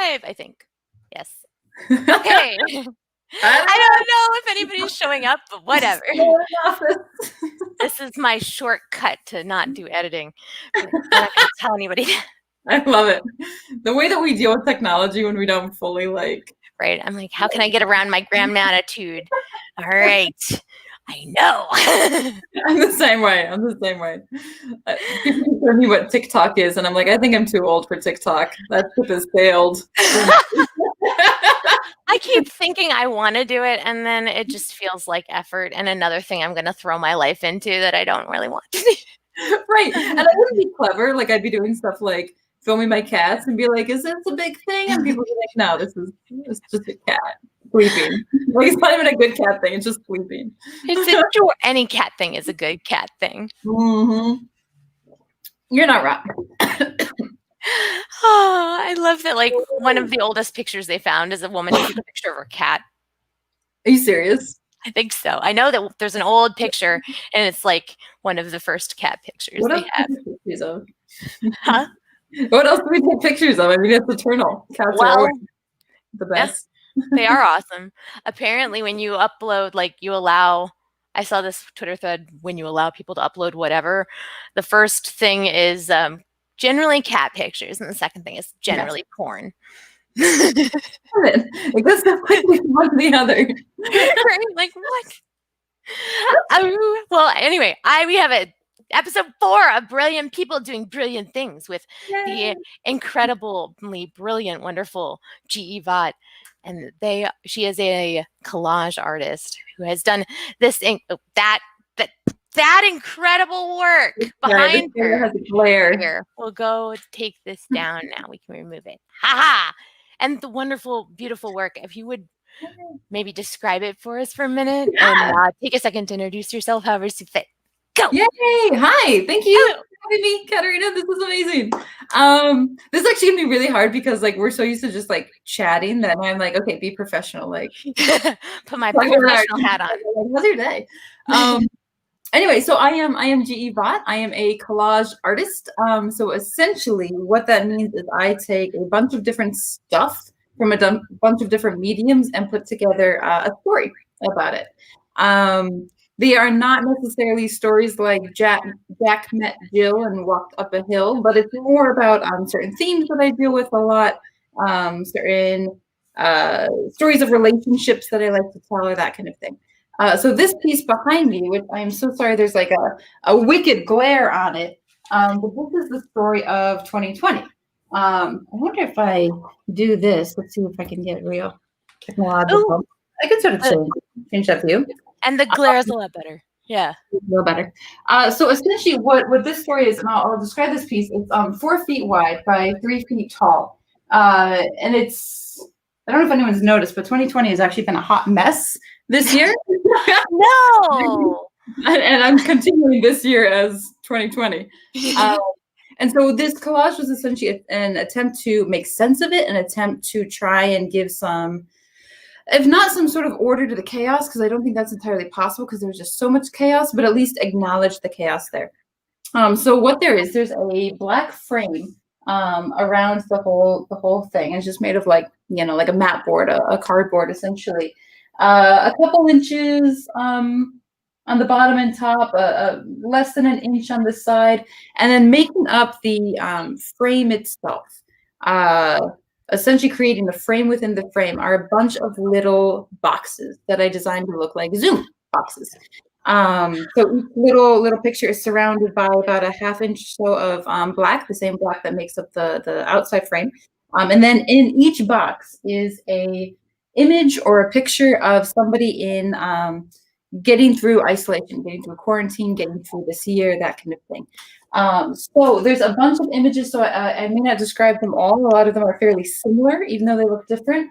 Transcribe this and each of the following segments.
live, I think. Yes. Okay. I don't know if anybody's showing up, but whatever. This is my shortcut to not do editing. I'm not going to tell anybody. I love it. The way that we deal with technology when we don't fully like. Right. I'm like, how can I get around my grandma attitude? All right. I know. I'm the same way. People tell me what TikTok is, and I'm like, I think I'm too old for TikTok. That ship has sailed. I keep thinking I want to do it, and then it just feels like effort and another thing I'm going to throw my life into that I don't really want to do. Right. And I wouldn't be clever. Like, I'd be doing stuff like filming my cats and be like, is this a big thing? And people be like, no, this is just a cat sleeping. Like, it's not even a good cat thing. It's just sleeping. Any cat thing is a good cat thing. Mm-hmm. You're not wrong. Oh, I love that. Like, one of the oldest pictures they found is a woman who took a picture of her cat. Are you serious? I think so. I know that there's an old picture, and it's like one of the first cat pictures they have. Pictures of? Huh? What else do we take pictures of? I mean, it's eternal. Cats are always the best. Yeah, they are awesome. Apparently, when you upload, like you allow, I saw this Twitter thread, when you allow people to upload whatever, the first thing is generally cat pictures, and the second thing is generally porn. It goes so quickly from one to the other. Right? Like, what? Well, anyway, we have episode 4 of brilliant people doing brilliant things with the incredibly brilliant, wonderful G.E. Vogt. And she is a collage artist who has done this that incredible work behind her. Has a glare. Here, we'll go take this down now. We can remove it. Ha! And the wonderful, beautiful work. If you would maybe describe it for us for a minute and take a second to introduce yourself, however you see fit. Go! Yay! Hi! Thank you for having me, Katarina. This is amazing. This is actually gonna be really hard because like we're so used to just like chatting that I'm like, okay, be professional. Like, put my professional hat on. How's your day? Anyway, so I am G.E. Vogt. I am a collage artist. So essentially what that means is I take a bunch of different stuff from a bunch of different mediums and put together a story about it. They are not necessarily stories like Jack met Jill and walked up a hill, but it's more about certain themes that I deal with a lot, certain stories of relationships that I like to tell or that kind of thing. So this piece behind me, which I'm so sorry, there's like a wicked glare on it. But this is the story of 2020. I wonder if I do this. Let's see if I can get real technological. Ooh. I can sort of change that view. And the glare is a lot better. Yeah. A little better. So essentially what this story is, and I'll describe this piece, it's 4 feet wide by 3 feet tall. And it's, I don't know if anyone's noticed, but 2020 has actually been a hot mess this year. No. And I'm continuing this year as 2020. And so this collage was essentially an attempt to make sense of it, an attempt to try and give some, if not some sort of order to the chaos, because I don't think that's entirely possible because there's just so much chaos, but at least acknowledge the chaos there. So what there's a black frame around the whole thing. It's just made of like, you know, like a mat board, a cardboard essentially. A couple inches on the bottom and top, less than an inch on the side, and then making up the frame itself. Essentially creating the frame within the frame are a bunch of little boxes that I designed to look like Zoom boxes. So each little picture is surrounded by about a 1/2 inch or so of black, the same black that makes up the outside frame. And then in each box is a image or a picture of somebody in getting through isolation, getting through quarantine, getting through this year, that kind of thing. So there's a bunch of images, so I may not describe them all. A lot of them are fairly similar, even though they look different.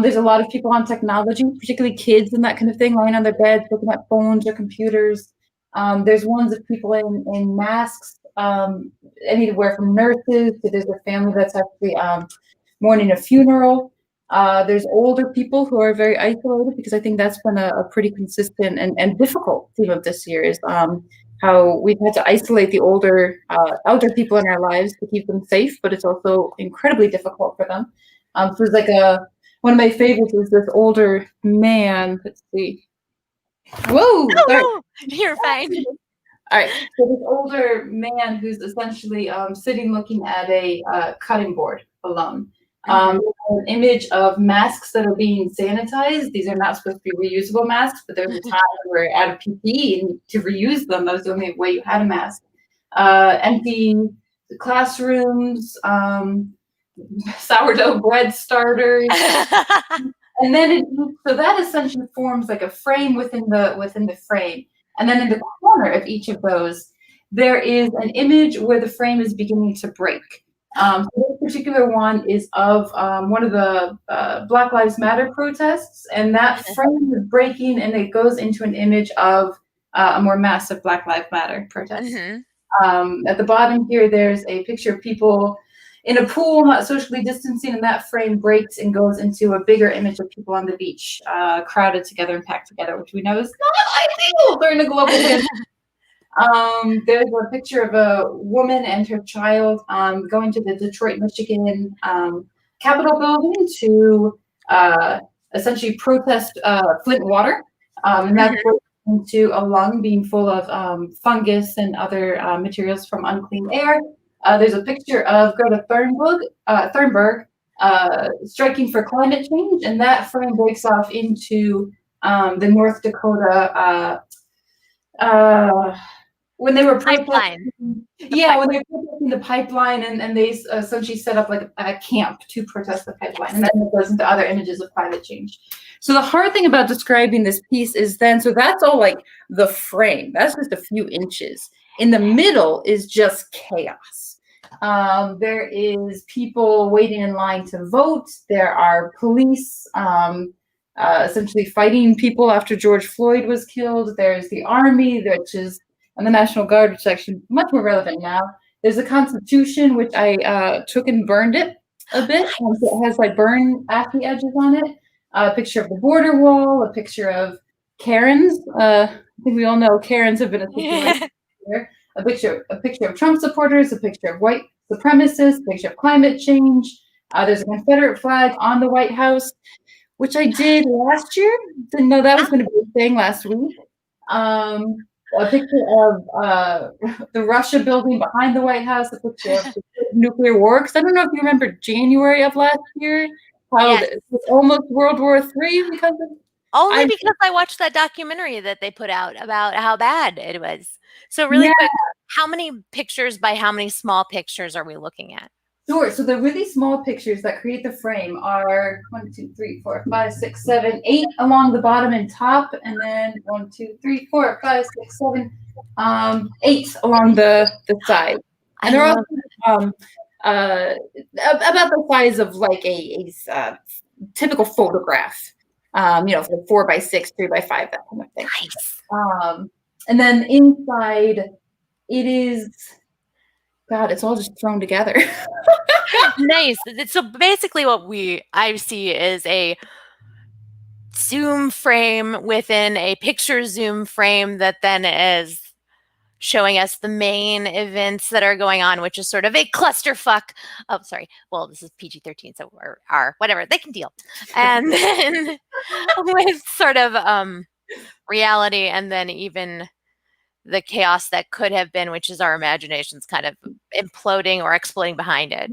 There's a lot of people on technology, particularly kids and that kind of thing, lying on their beds, looking at phones or computers. There's ones of people in masks, anywhere from nurses to there's a family that's actually mourning a funeral. There's older people who are very isolated, because I think that's been a pretty consistent and difficult theme of this year is how we've had to isolate the older people in our lives to keep them safe, but it's also incredibly difficult for them. So there's like one of my favorites is this older man. Let's see. Whoa, sorry. Oh, you're fine. All right, so this older man who's essentially sitting looking at a cutting board alone. An image of masks that are being sanitized. These are not supposed to be reusable masks, but there's a time where out of PPE and to reuse them, that was the only way you had a mask. Empty classrooms, sourdough bread starters. And then so that essentially forms like a frame within the frame. And then in the corner of each of those, there is an image where the frame is beginning to break. So this particular one is of one of the Black Lives Matter protests, and that frame is breaking, and it goes into an image of a more massive Black Lives Matter protest. At the bottom here, there's a picture of people in a pool, not socially distancing, and that frame breaks and goes into a bigger image of people on the beach, crowded together and packed together, which we know is not ideal during a global pandemic. There's a picture of a woman and her child going to the Detroit, Michigan Capitol building to essentially protest Flint water, and that's into a lung being full of fungus and other materials from unclean air. There's a picture of Greta Thunberg striking for climate change, and that frame breaks off into the North Dakota when they were pipeline. When they were protesting the pipeline, and they essentially set up like a camp to protest the pipeline, and then it goes into other images of climate change. So the hard thing about describing this piece is so that's all like the frame. That's just a few inches. In the middle is just chaos. There is people waiting in line to vote. There are police essentially fighting people after George Floyd was killed. There's the army, which is, and the National Guard, which is actually much more relevant now. There's the Constitution, which I took and burned it a bit. It has like burn at the edges on it. A picture of the border wall, a picture of Karens. I think we all know Karens have been a situation here. A picture of Trump supporters, a picture of white supremacists, a picture of climate change. There's a Confederate flag on the White House, which I did last year. Didn't know that was going to be a thing last week. A picture of the Russia building behind the White House, a picture of the nuclear war. Because I don't know if you remember January of last year, how it was almost World War III because of. Only because I watched that documentary that they put out about how bad it was. So really quick, how many pictures by how many small pictures are we looking at? Sure. So the really small pictures that create the frame are 1, 2, 3, 4, 5, 6, 7, 8 along the bottom and top, and then 1, 2, 3, 4, 5, 6, 7, 8 along the side. And they're all about the size of like a typical photograph. For 4 by 6, 3 by 5, that kind of thing. Nice. And then inside, it is, God, it's all just thrown together. Nice. So basically what I see is a zoom frame within a picture zoom frame that then is showing us the main events that are going on, which is sort of a clusterfuck. Oh, sorry. Well, this is PG-13, so or whatever, they can deal. And then with sort of reality, and then even the chaos that could have been, which is our imaginations kind of imploding or exploding behind it.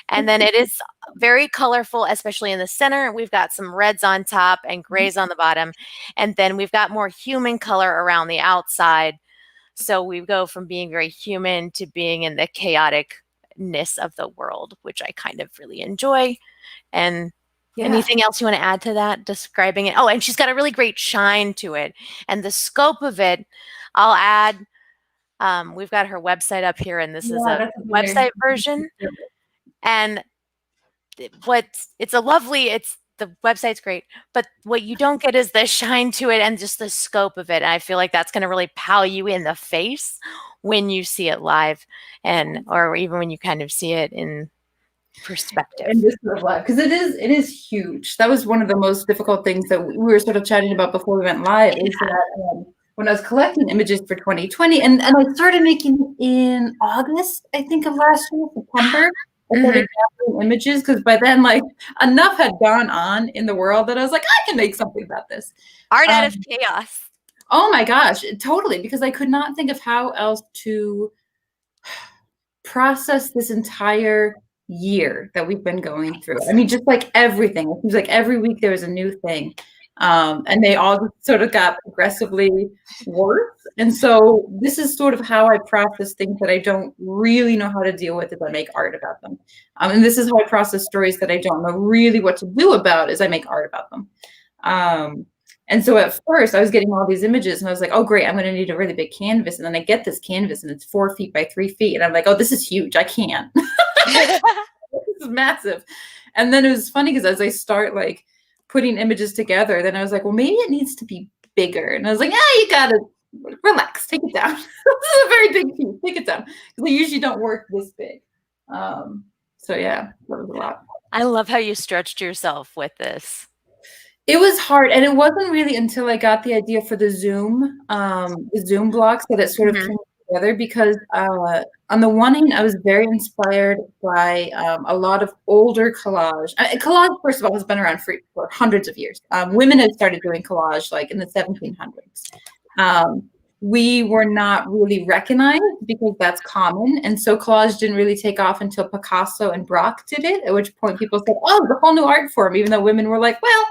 And then it is very colorful, especially in the center. We've got some reds on top and grays on the bottom. And then we've got more human color around the outside. So we go from being very human to being in the chaoticness of the world, which I kind of really enjoy. And anything else you want to add to that, describing it? Oh, and she's got a really great shine to it. And the scope of it, I'll add, we've got her website up here, and this is a website version. And the website's great, but what you don't get is the shine to it and just the scope of it. And I feel like that's going to really pow you in the face when you see it live, or even when you kind of see it in perspective. And this sort of live, because it is huge. That was one of the most difficult things that we were sort of chatting about before we went live. Is that when I was collecting images for 2020, and I started making it in August, I think, of last year, September. I started gathering images because by then, like, enough had gone on in the world that I was like, I can make something about this. Art out of chaos. Oh my gosh, totally, because I could not think of how else to process this entire year that we've been going through. I mean, just like everything. It seems like every week there was a new thing. And they all sort of got progressively worse. And so this is sort of how I process things that I don't really know how to deal with as I make art about them. And this is how I process stories that I don't know really what to do about as I make art about them. And so at first I was getting all these images and I was like, oh, great, I'm going to need a really big canvas. And then I get this canvas and it's 4 feet by 3 feet. And I'm like, oh, this is huge. I can't. This is massive. And then it was funny because as I start like putting images together, then I was like, well, maybe it needs to be bigger. And I was like, you got to relax, take it down. This is a very big piece. Take it down. Because I usually don't work this big. So yeah, that was a lot. I love how you stretched yourself with this. It was hard, and it wasn't really until I got the idea for the Zoom blocks that it sort of came together. Because on the one hand, I was very inspired by a lot of older collage. Collage, first of all, has been around for hundreds of years. Women had started doing collage like in the 1700s. We were not really recognized because that's common, and so collage didn't really take off until Picasso and Braque did it. At which point, people said, "Oh, the whole new art form," even though women were like, "Well."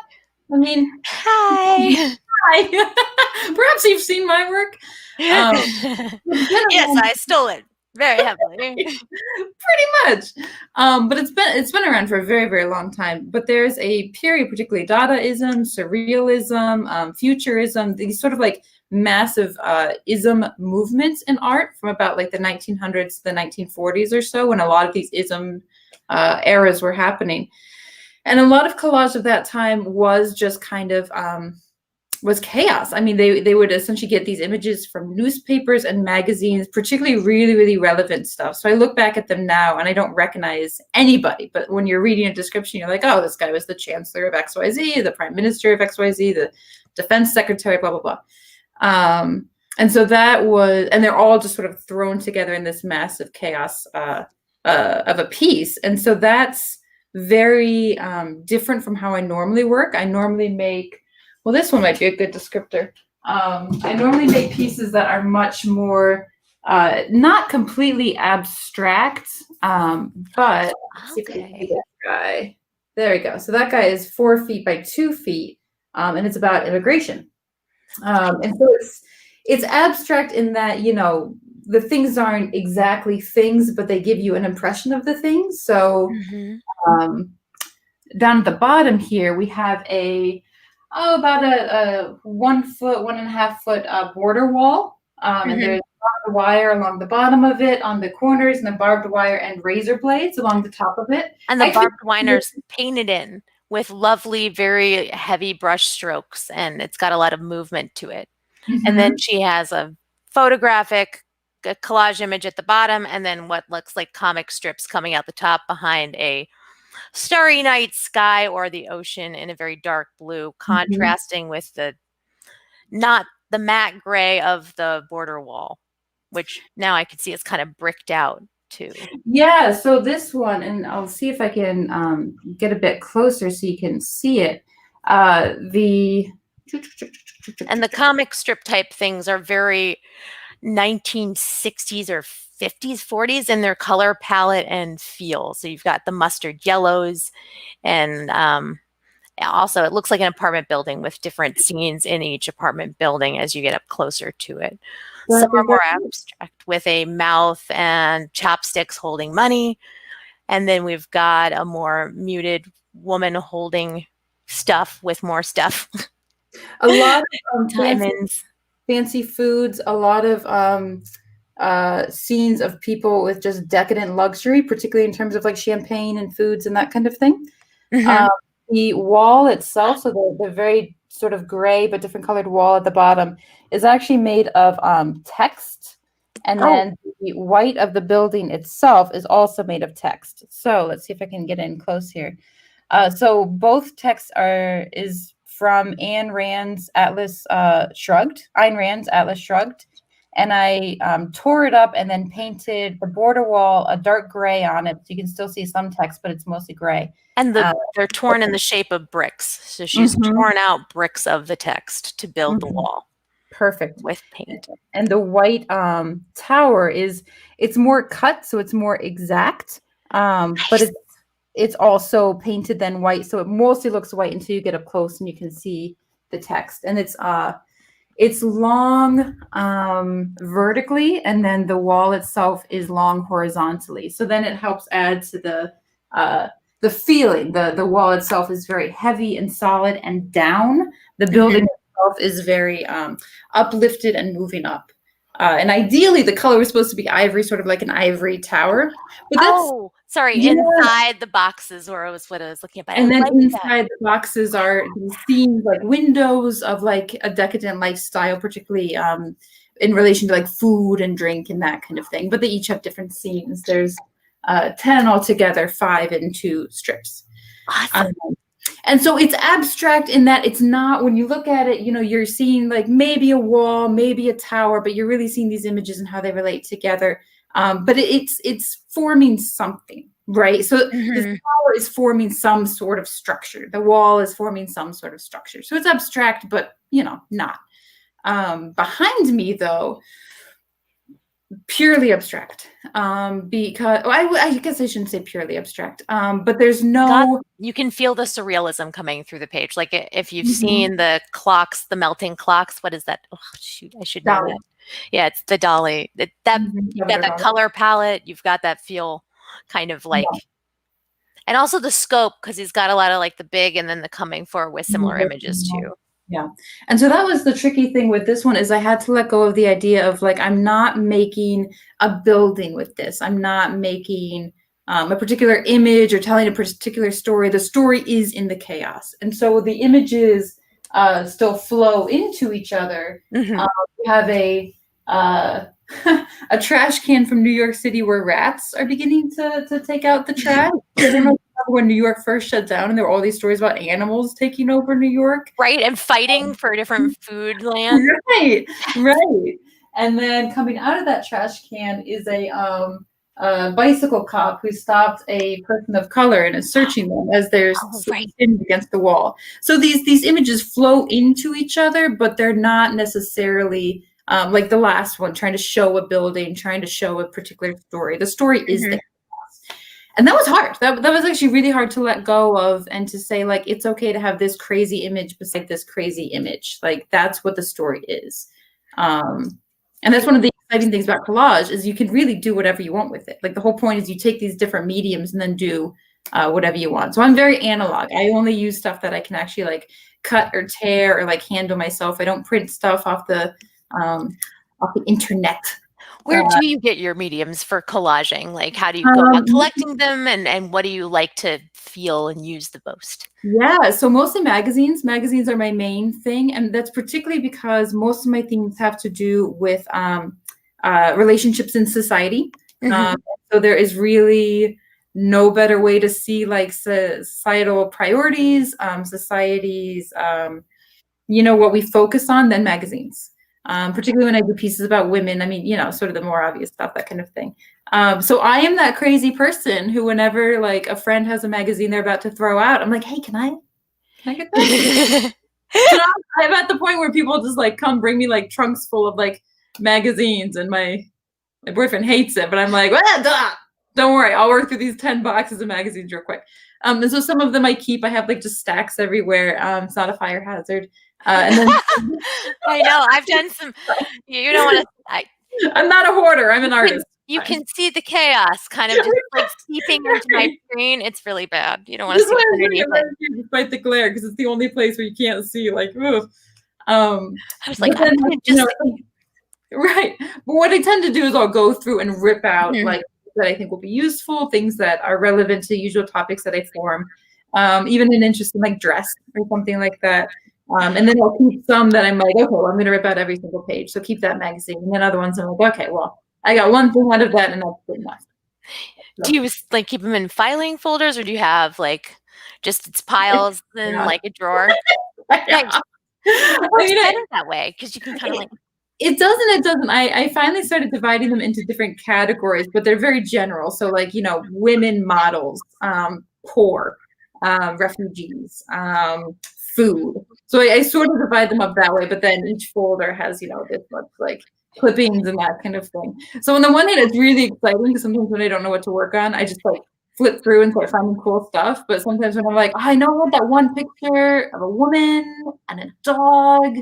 I mean, hi. Perhaps you've seen my work. Yes, I stole it very heavily. Pretty much. But it's been around for a very, very long time. But there's a period, particularly Dadaism, Surrealism, Futurism, these sort of like massive ism movements in art from about like the 1900s to the 1940s or so, when a lot of these ism eras were happening. And a lot of collage of that time was just kind of was chaos. I mean, they would essentially get these images from newspapers and magazines, particularly really, really relevant stuff. So I look back at them now and I don't recognize anybody. But when you're reading a description, you're like, oh, this guy was the chancellor of XYZ, the prime minister of XYZ, the defense secretary, blah, blah, blah. And so that was, and they're all just sort of thrown together in this massive chaos of a piece. And so that's very different from how I normally work. I normally make, well, this one might be a good descriptor. I normally make pieces that are much more, not completely abstract, but let's see if I can see that guy. There we go. So that guy is 4 feet by 2 feet, and it's about immigration. And so it's abstract in that, you know, the things aren't exactly things, but they give you an impression of the things. So down at the bottom here, we have about a 1 foot, 1.5 foot border wall. And there's barbed wire along the bottom of it, on the corners, and the barbed wire and razor blades along the top of it. And the barbed wire's painted in with lovely, very heavy brush strokes, and it's got a lot of movement to it. And then she has a photographic collage image at the bottom, and then what looks like comic strips coming out the top behind a starry night sky or the ocean in a very dark blue, contrasting with not the matte gray of the border wall, which now I can see it's kind of bricked out too. Yeah, so this one, and I'll see if I can get a bit closer so you can see it. And the comic strip type things are very 1960s or 50s, 40s in their color palette and feel. So you've got the mustard yellows, and also it looks like an apartment building with different scenes in each apartment building as you get up closer to it. Some are more abstract with a mouth and chopsticks holding money. And then we've got a more muted woman holding stuff with more stuff. A lot of fancy foods, a lot of scenes of people with just decadent luxury, particularly in terms of like champagne and foods and that kind of thing. The wall itself, so the very sort of gray but different colored wall at the bottom, is actually made of text. And then the white of the building itself is also made of text. So let's see if I can get in close here. So both texts is from Ayn Rand's Atlas Shrugged. and I tore it up and then painted the border wall a dark gray on it. So you can still see some text, but it's mostly gray. And they're torn in the shape of bricks. So she's torn out bricks of the text to build the wall. Perfect. With paint. And the white tower it's more cut, so it's more exact. But it's also painted then white, so it mostly looks white until you get up close and you can see the text. And it's long vertically, and then the wall itself is long horizontally. So then it helps add to the feeling. The wall itself is very heavy and solid and down. The building itself is very uplifted and moving up. And ideally, the color was supposed to be ivory, sort of like an ivory tower. But inside the boxes, or was what I was looking at. And then inside the boxes are these scenes, like windows of like a decadent lifestyle, particularly in relation to like food and drink and that kind of thing. But they each have different scenes. There's 10 altogether, 5 in 2 strips. Awesome. And so it's abstract in that it's not, when you look at it, you're seeing like maybe a wall, maybe a tower, but you're really seeing these images and how they relate together. But it's forming something, right? So this tower is forming some sort of structure. The wall is forming some sort of structure. So it's abstract, but not. Behind me, though, purely abstract, because I guess I shouldn't say purely abstract, but there's no. You can feel the surrealism coming through the page. Like if you've seen the clocks, the melting clocks. What is that? Oh shoot, I should know that. Yeah, it's the dolly. You've got that color palette. You've got that feel, kind of like, and also the scope, because he's got a lot of like the big and then the coming forward with similar images too. Yeah. And so that was the tricky thing with this one, is I had to let go of the idea of like, I'm not making a building with this. I'm not making a particular image or telling a particular story. The story is in the chaos. And so the images still flow into each other. We have a trash can from New York City where rats are beginning to take out the trash. When New York first shut down, and there were all these stories about animals taking over New York, right, and fighting for different food land, right. And then coming out of that trash can is a bicycle cop who stopped a person of color and is searching them as they're pinned against the wall. So these images flow into each other, but they're not necessarily like the last one, trying to show a building, trying to show a particular story. The story is there. And that was hard. That was actually really hard to let go of, and to say, like, it's okay to have this crazy image beside this crazy image. Like, that's what the story is. And that's one of the exciting things about collage, is you can really do whatever you want with it. Like, the whole point is you take these different mediums and then do whatever you want. So I'm very analog. I only use stuff that I can actually like cut or tear or like handle myself. I don't print stuff off the internet. Where do you get your mediums for collaging? Like, how do you go about collecting them, and what do you like to feel and use the most? Yeah, so mostly magazines. Magazines are my main thing, and that's particularly because most of my things have to do with relationships in society. So there is really no better way to see like societal priorities, societies, what we focus on, than magazines. Particularly when I do pieces about women. I mean, sort of the more obvious stuff, that kind of thing. So I am that crazy person who, whenever like a friend has a magazine they're about to throw out, I'm like, hey, can I get that? So I'm at the point where people just like come bring me like trunks full of like magazines, and my boyfriend hates it, but I'm like, don't worry, I'll work through these 10 boxes of magazines real quick. And so some of them I keep. I have like just stacks everywhere. It's not a fire hazard. And then I know I've done some. You don't want to. I'm not a hoarder. I'm an artist. You can see the chaos kind of just like seeping into my screen. It's really bad. You don't want to see underneath it, despite the glare, because it's the only place where you can't see. Like, I was like, right. But what I tend to do is I'll go through and rip out like that I think will be useful, things that are relevant to the usual topics that I form, even an interest in like dress or something like that. And then I'll keep some that I'm like, okay, well, I'm going to rip out every single page. So keep that magazine. And then other ones I'm like, okay, well, I got one thing out of that, and that's good enough. So. Do you like keep them in filing folders, or do you have like just its piles in like a drawer? Nice. It's better that way, because you can kind of like. It doesn't. It doesn't. I finally started dividing them into different categories, but they're very general. So, like, women models, poor, refugees, food. So I sort of divide them up that way. But then each folder has, this much like clippings and that kind of thing. So on the one hand, it's really exciting because sometimes when I don't know what to work on, I just like flip through and start finding cool stuff. But sometimes when I'm like, oh, I know I had that one picture of a woman and a dog.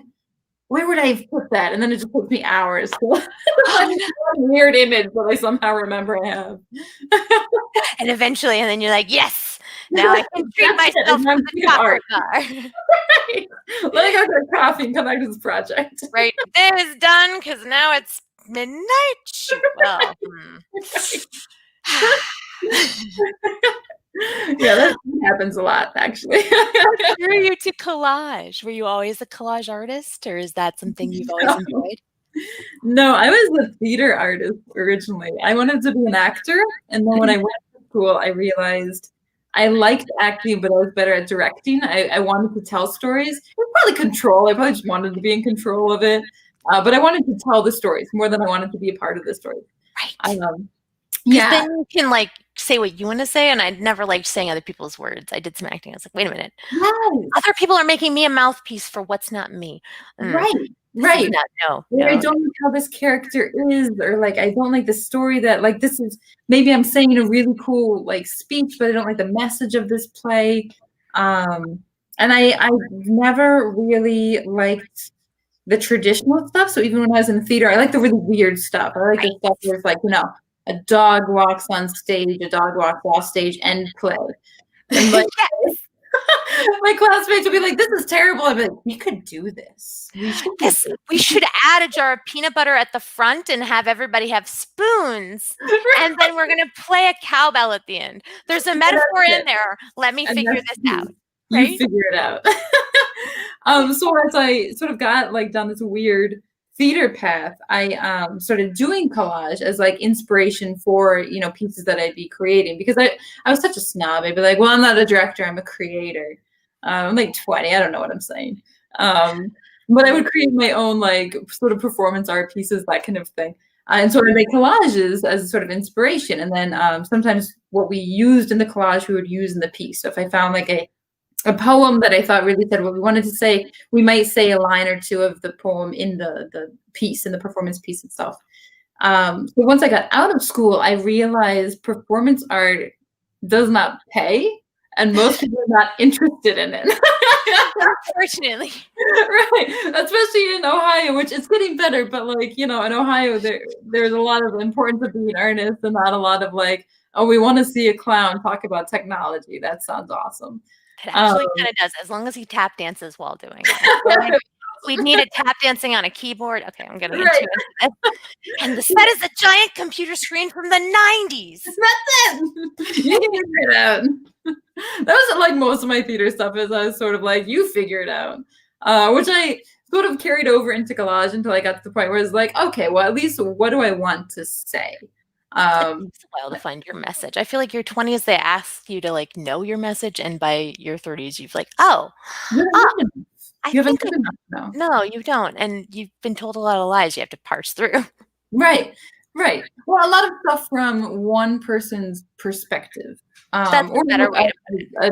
Where would I have put that? And then it just takes me hours to find a weird image that I somehow remember I have. And eventually, and then you're like, yes, now I can treat myself to the copper car. Right. Let me go get coffee and come back to this project. Right. Day is done because now it's midnight. Well, yeah, that happens a lot, actually. What drew you to collage? Were you always a collage artist, or is that something you've always enjoyed? No, I was a theater artist originally. I wanted to be an actor, and then when I went to school, I realized I liked acting, but I was better at directing. I wanted to tell stories. Probably control. I probably just wanted to be in control of it, but I wanted to tell the stories more than I wanted to be a part of the story. Right. Yeah. Then you can like say what you want to say, and I never liked saying other people's words. I did some acting. I was like, wait a minute. Yes. Other people are making me a mouthpiece for what's not me. Right. No. I don't like how this character is, or like I don't like the story that like this is. Maybe I'm saying a really cool like speech, but I don't like the message of this play. And I never really liked the traditional stuff. So even when I was in theater, I like the really weird stuff. I like the stuff where it's like, a dog walks on stage, a dog walks off stage, end play. And like my classmates would be like, this is terrible. I'd be like, we could do this. We should add a jar of peanut butter at the front and have everybody have spoons. And then we're going to play a cowbell at the end. There's a metaphor in there. Let me figure this out. Right? You figure it out. So as I sort of got like down this weird theater path, I started doing collage as like inspiration for pieces that I'd be creating, because I was such a snob. I'd be like, well, I'm not a director, I'm a creator. I'm like 20, I don't know what I'm saying. But I would create my own like sort of performance art pieces, that kind of thing. And so I make collages as a sort of inspiration, and then sometimes what we used in the collage we would use in the piece. So if I found like a poem that I thought really said what we wanted to say, we might say a line or two of the poem in the piece, in the performance piece itself. So once I got out of school, I realized performance art does not pay, and most people are not interested in it. Unfortunately. Right. Especially in Ohio, which is getting better, but like, in Ohio, there's a lot of importance of being earnest and not a lot of like, oh, we want to see a clown talk about technology. That sounds awesome. It actually kind of does, as long as he tap dances while doing it. We needed tap dancing on a keyboard. Okay, I'm getting into it. And the set is a giant computer screen from the 90s. That's it. You figure it out. That was like most of my theater stuff, is I was sort of like, you figure it out. Which I sort of carried over into collage until I got to the point where it's like, okay, well, at least what do I want to say? It's a while to find your message. I feel like your 20s, they ask you to like know your message, and by your 30s, you've like, you haven't good enough. No, you don't, and you've been told a lot of lies you have to parse through. Right. Well, a lot of stuff from one person's perspective, That's or a better way a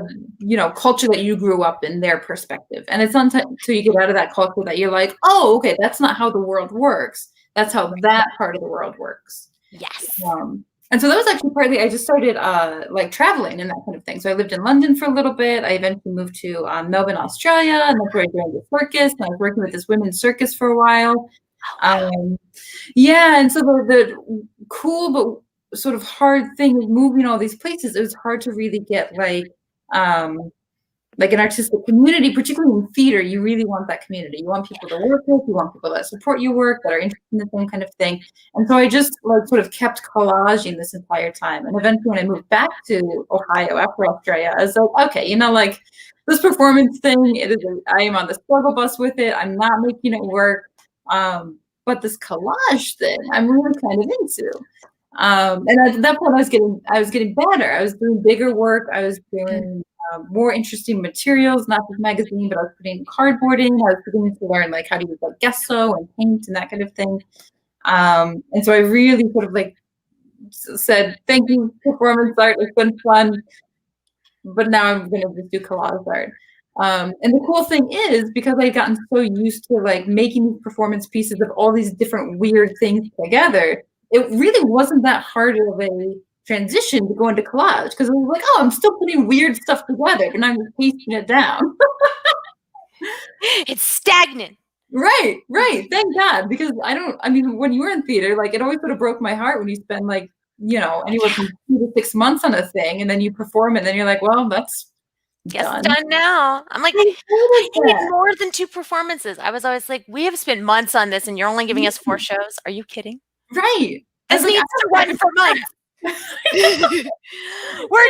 culture that you grew up in, their perspective, and it's not until you get out of that culture that you're like, oh, okay, that's not how the world works. That's how that part of the world works. Yes. And so that was actually partly, I just started like traveling and that kind of thing. So I lived in London for a little bit. I eventually moved to Melbourne, Australia, and that's where I joined the circus. And I was working with this women's circus for a while. And so the cool but sort of hard thing is moving all these places. It was hard to really get like an artistic community, particularly in theater. You really want that community. You want people to work with, you want people that support your work, that are interested in the same kind of thing. And so I just like sort of kept collaging this entire time. And eventually when I moved back to Ohio after Australia, I was like, okay, like this performance thing, I am on the struggle bus with it. I'm not making it work. But this collage thing, I'm really kind of into. And at that point, I was getting better. I was doing bigger work. I was doing more interesting materials, not just magazine, but I was putting cardboarding. I was beginning to learn like how to use like gesso and paint and that kind of thing. And so I really sort of like said, "Thank you, performance art. It's been fun, but now I'm gonna just do collage art." And the cool thing is, because I'd gotten so used to like making these performance pieces of all these different weird things together, it really wasn't that hard of a transition to go into collage, because I was like, oh, I'm still putting weird stuff together, but I'm just pasting it down. It's stagnant. Right. Thank God, because I mean, when you were in theater, like it always sort of broke my heart when you spend like, anywhere from 2 to 6 months on a thing, and then you perform it, and then you're like, well, that's done now. I'm like, I need more than 2 performances. I was always like, we have spent months on this and you're only giving us 4 shows. Are you kidding? Right. This needs to run for months. We're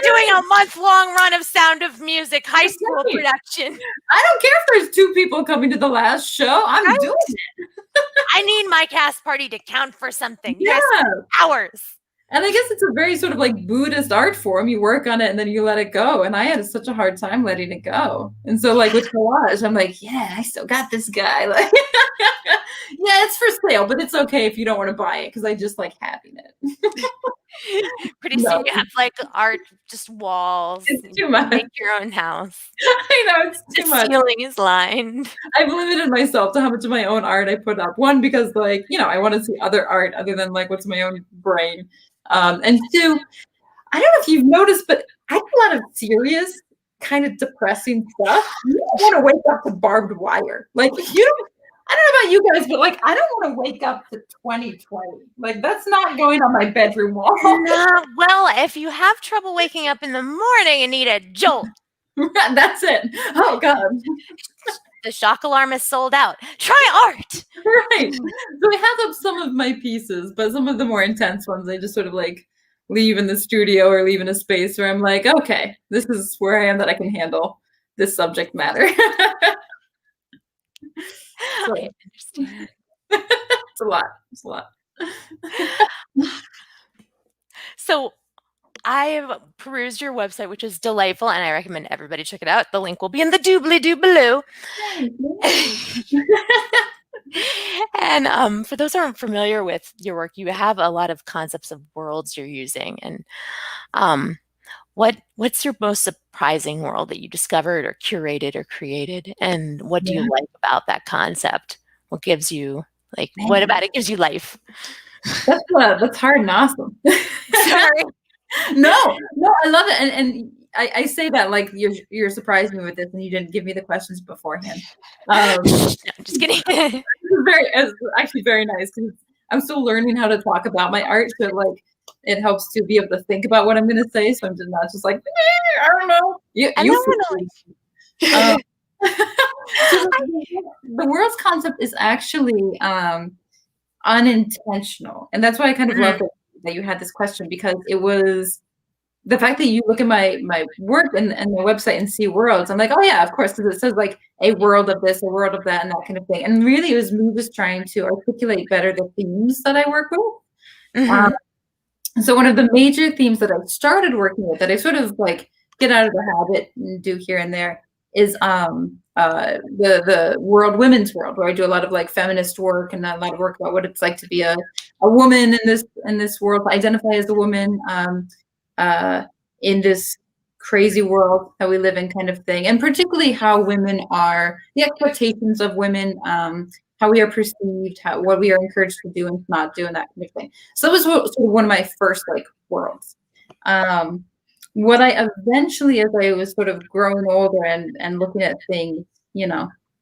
doing a month-long run of Sound of Music high school production. I don't care if there's 2 people coming to the last show. I'm doing it. I need my cast party to count for something. Yeah. Hours. And I guess it's a very sort of like Buddhist art form. You work on it and then you let it go. And I had such a hard time letting it go. And so like with collage, I'm like, yeah, I still got this guy. Like, yeah, it's for sale, but it's okay if you don't want to buy it, because I just like having it. Pretty soon you have like art, just walls. It's too much. Make your own house. I know, it's too much. The ceiling is lined. I've limited myself to how much of my own art I put up. 1, because like, I want to see other art other than like what's in my own brain. And 2, I don't know if you've noticed, but I do a lot of serious, kind of depressing stuff. You don't want to wake up to barbed wire. Like, I don't know about you guys, but like, I don't want to wake up to 2020. Like, that's not going on my bedroom wall. Well, if you have trouble waking up in the morning and need a jolt. That's it. Oh, God. The shock alarm is sold out. Try art. Right. So I have up some of my pieces, but some of the more intense ones, I just sort of like leave in the studio or leave in a space where I'm like, okay, this is where I am, that I can handle this subject matter. So, I understand. It's a lot. It's a lot. So I've perused your website, which is delightful, and I recommend everybody check it out. The link will be in the doobly-doo below. And for those who aren't familiar with your work, you have a lot of concepts of worlds you're using. And what's your most surprising world that you discovered or curated or created? And what do you like about that concept? What gives you, like, what about it gives you life? That's hard and awesome. Sorry. No, I love it. And I say that like you're surprising me with this, and you didn't give me the questions beforehand. No, I'm just kidding. It's actually very nice, because I'm still learning how to talk about my art. So like it helps to be able to think about what I'm going to say. So I'm just not just like, I don't know. The world's concept is actually unintentional. And that's why I kind of love that you had this question, because it was the fact that you look at my work and my website and see worlds. I'm like, oh yeah, of course, because it says like a world of this, a world of that, and that kind of thing. And really, it was me just trying to articulate better the themes that I work with. So one of the major themes that I started working with, that I sort of like get out of the habit and do here and there, is the women's world, where I do a lot of like feminist work and a lot of work about what it's like to be a woman in this world, identify as a woman in this crazy world that we live in, kind of thing. And particularly how women are, the expectations of women, how we are perceived, what we are encouraged to do and not do, and that kind of thing. So that was sort of one of my first like worlds. What I eventually, as I was sort of growing older and looking at things,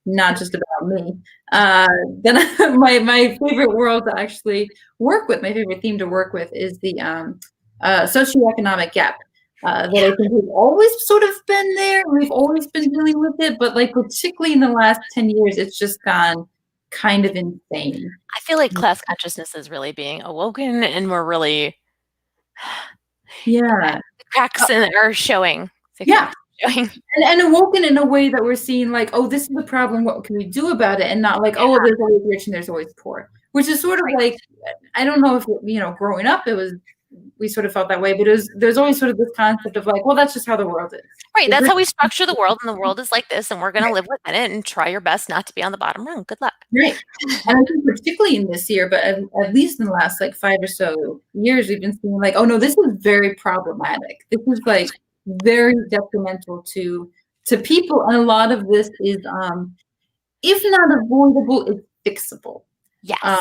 not just about me, then my favorite world to actually work with, my favorite theme to work with, is the socioeconomic gap. That I think we've always sort of been there. We've always been dealing with it, but like particularly in the last 10 years, it's just gone kind of insane. I feel like class consciousness is really being awoken, and we're really, the cracks are showing. And awoken in a way that we're seeing like, oh, this is the problem. What can we do about it? And not like, oh, there's always rich and there's always poor. which is sort of like, I don't know if, growing up, we sort of felt that way, but there's always sort of this concept of like, well, that's just how the world is. Right. That's how we structure the world, and the world is like this, and we're going to live within it and try your best not to be on the bottom rung. Good luck. Right. And I think particularly in this year, but at least in the last like 5 or so years, we've been seeing like, oh no, this is very problematic. This is like very detrimental to people. And a lot of this is, if not avoidable, it's fixable. Yes.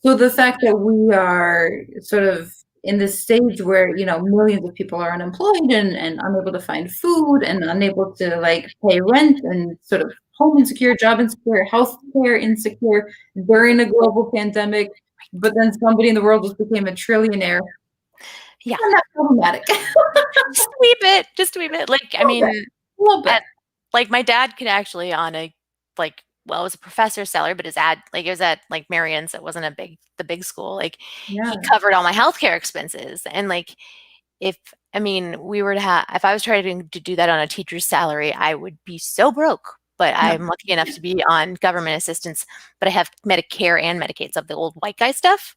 So the fact that we are sort of in this stage where, millions of people are unemployed and unable to find food and unable to like pay rent and sort of home insecure, job insecure, healthcare insecure during a global pandemic, but then somebody in the world just became a trillionaire. Yeah. Isn't that problematic? Just a wee bit. Like, I mean, a little bit. Like my dad could actually on a, like, well, it was a professor's salary, but it was at like Marion's. It wasn't the big school. Like, he covered all my healthcare expenses. And like, if we were to if I was trying to do that on a teacher's salary, I would be so broke. But I'm lucky enough to be on government assistance, but I have Medicare and Medicaid, so the old white guy stuff.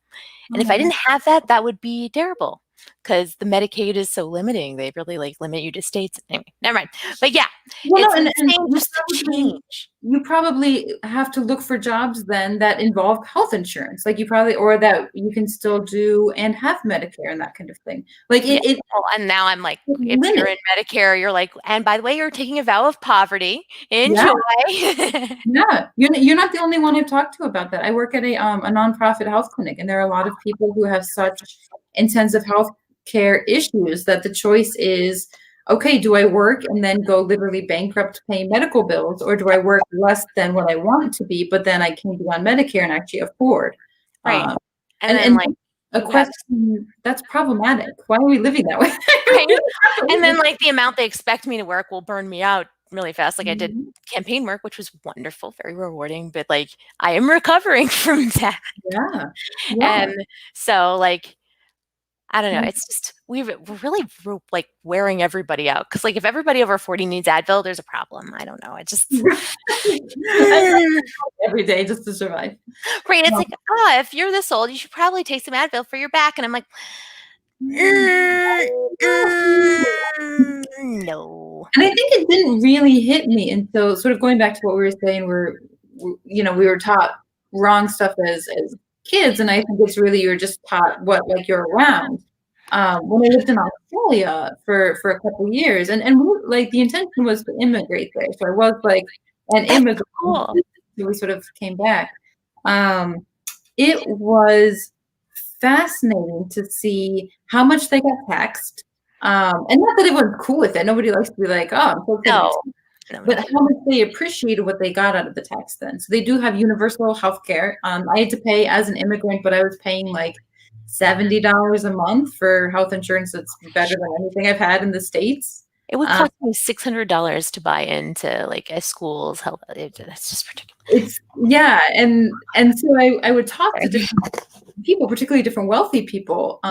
And if I didn't have that, that would be terrible, because the Medicaid is so limiting. They really like limit you to states. Anyway, never mind. But yeah, you probably have to look for jobs then that involve health insurance, like or that you can still do and have Medicare and that kind of thing. Like and now I'm like, if you're in Medicare, you're like, and by the way, you're taking a vow of poverty. Enjoy. Yeah, you're not the only one I've talked to about that. I work at a nonprofit health clinic, and there are a lot of people who have such intensive health care issues that the choice is, okay, do I work and then go literally bankrupt paying medical bills, or do I work less than what I want to be, but then I can be on Medicare and actually afford? Right. And like a question that's problematic. Why are we living that way? Right? And then like the amount they expect me to work will burn me out really fast. Like I did campaign work, which was wonderful, very rewarding, but like I am recovering from that. Yeah. And so like, I don't know. It's just, we're really like wearing everybody out. Cause like if everybody over 40 needs Advil, there's a problem. I don't know. It just every day just to survive. Right. It's like, if you're this old, you should probably take some Advil for your back. And I'm like, no. And I think it didn't really hit me until sort of going back to what we were saying, we were taught wrong stuff as kids, and I think it's really you're just taught what like you're around. When I lived in Australia for a couple of years, and like the intention was to immigrate there, so I was like an immigrant. Cool. We sort of came back. It was fascinating to see how much they got taxed, and not that everyone's cool with it. Nobody likes to be like, oh, I'm so excited. But how much they appreciated what they got out of the tax then. So they do have universal health care. I had to pay as an immigrant, but I was paying like $70 a month for health insurance that's better than anything I've had in the States. It would cost me $600 to buy into like a school's health. That's just ridiculous. And so I would talk to different people, particularly different wealthy people.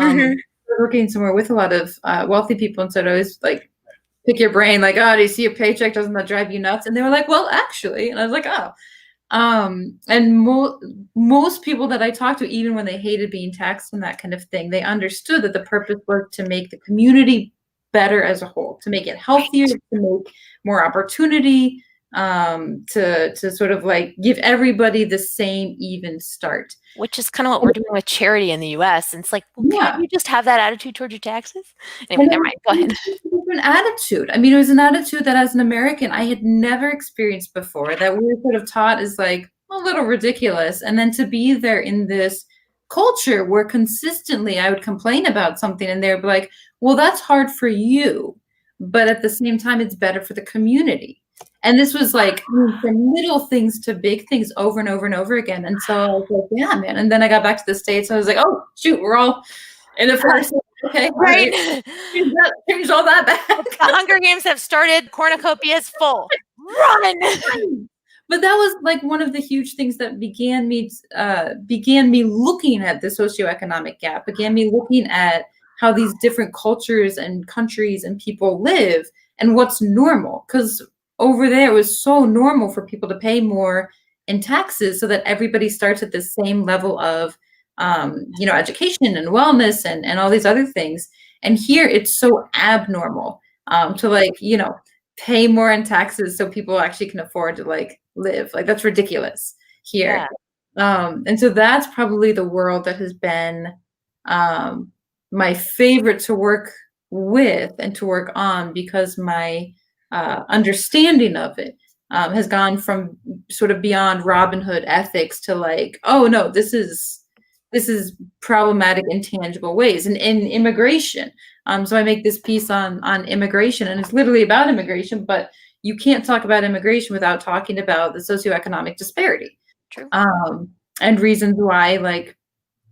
Working somewhere with a lot of wealthy people, and so I was like, pick your brain, like, oh, do you see a paycheck? Doesn't that drive you nuts? And they were like, well, actually. And I was like, oh. And most people that I talked to, even when they hated being taxed and that kind of thing, they understood that the purpose was to make the community better as a whole, to make it healthier, to make more opportunity, to sort of like give everybody the same even start. Which is kind of what we're doing with charity in the U.S. And it's like, well, can't you just have that attitude towards your taxes? Anyway, never mind. Go ahead. An attitude. I mean, it was an attitude that as an American, I had never experienced before, that we were sort of taught is like a little ridiculous. And then to be there in this culture where consistently I would complain about something and they'd be like, well, that's hard for you. But at the same time, it's better for the community. And this was like from little things to big things over and over and over again. And so I was like, yeah, man. And then I got back to the States. I was like, oh, shoot, we're all in the first. Okay, right. Change all that back. The Hunger Games have started. Cornucopia is full. Run. But that was like one of the huge things that began me looking at the socioeconomic gap, began me looking at how these different cultures and countries and people live and what's normal. Because over there, it was so normal for people to pay more in taxes so that everybody starts at the same level of, education and wellness and all these other things. And here it's so abnormal to like, pay more in taxes so people actually can afford to like live. Like that's ridiculous here. Yeah. And so that's probably the world that has been my favorite to work with and to work on, because my understanding of it has gone from sort of beyond Robin Hood ethics to like, oh no, this is problematic in tangible ways. And in immigration, so I make this piece on immigration, and it's literally about immigration, but you can't talk about immigration without talking about the socioeconomic disparity. True. And reasons why, like,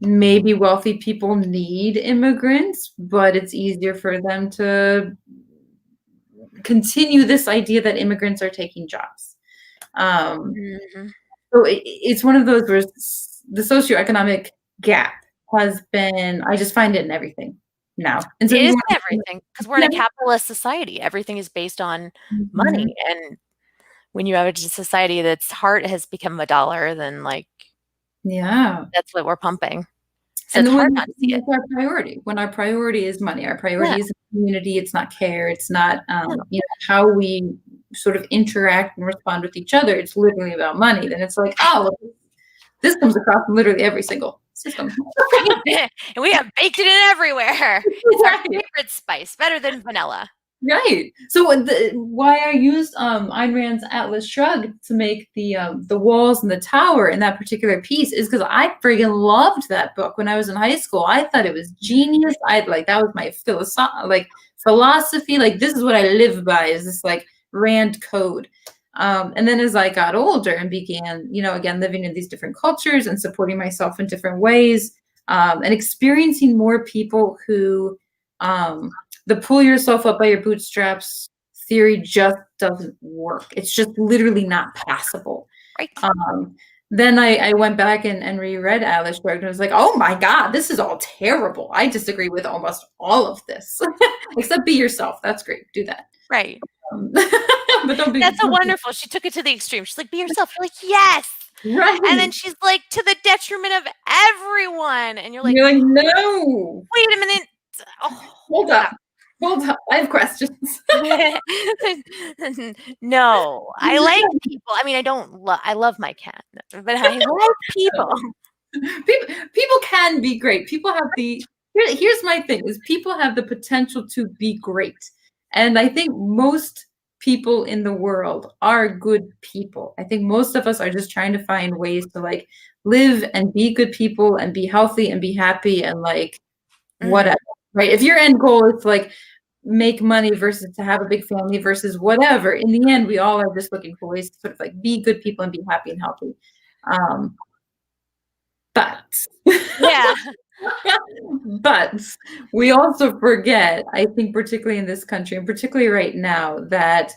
maybe wealthy people need immigrants, but it's easier for them to continue this idea that immigrants are taking jobs. So it's one of those where the socioeconomic gap has been, I just find it in everything now. And so it is everything, because we're in a capitalist society. Everything is based on money. And when you have a society that's heart has become $1, then like, that's what we're pumping. So it's hard not to see it. Our priority. When our priority is money, our priority is community. It's not care. It's not how we sort of interact and respond with each other. It's literally about money. Then it's like, oh, this comes across in literally every single system. And we have baked it in everywhere. It's our favorite spice, better than vanilla. Right. So why I used Ayn Rand's Atlas Shrugged to make the walls and the tower in that particular piece is because I friggin' loved that book when I was in high school. I thought it was genius. That was my philosophy. Like, this is what I live by, is this like Rand code. And then as I got older and began, again, living in these different cultures and supporting myself in different ways, and experiencing more people who, the pull yourself up by your bootstraps theory just doesn't work. It's just literally not passable. Right. Then I went back and reread Atlas Shrugged and was like, oh my God, this is all terrible. I disagree with almost all of this. Except be yourself. That's great. Do that. Right. But don't be. That's so wonderful. She took it to the extreme. She's like, be yourself. You're like, yes. Right. And then she's like, to the detriment of everyone. And you're like, no. Wait a minute. Oh, hold up. I have questions. No, I like people. I mean, I love my cat, but I like people. People can be great. People have here's my thing, is people have the potential to be great. And I think most people in the world are good people. I think most of us are just trying to find ways to like live and be good people and be healthy and be happy and like whatever, right? If your end goal is to like make money versus to have a big family versus whatever, in the end, we all are just looking for ways to sort of like be good people and be happy and healthy. But we also forget, I think, particularly in this country and particularly right now, that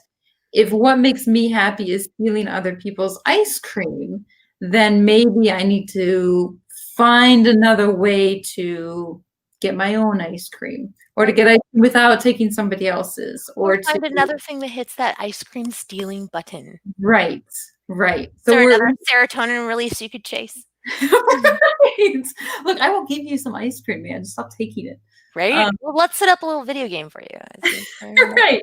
if what makes me happy is stealing other people's ice cream, then maybe I need to find another way to get my own ice cream, or to get ice cream without taking somebody else's, or to find another thing that hits that ice cream stealing button. Right. So another serotonin release you could chase. Right. Look, I will give you some ice cream, man. Just stop taking it. Right. Well, let's set up a little video game for you. Right.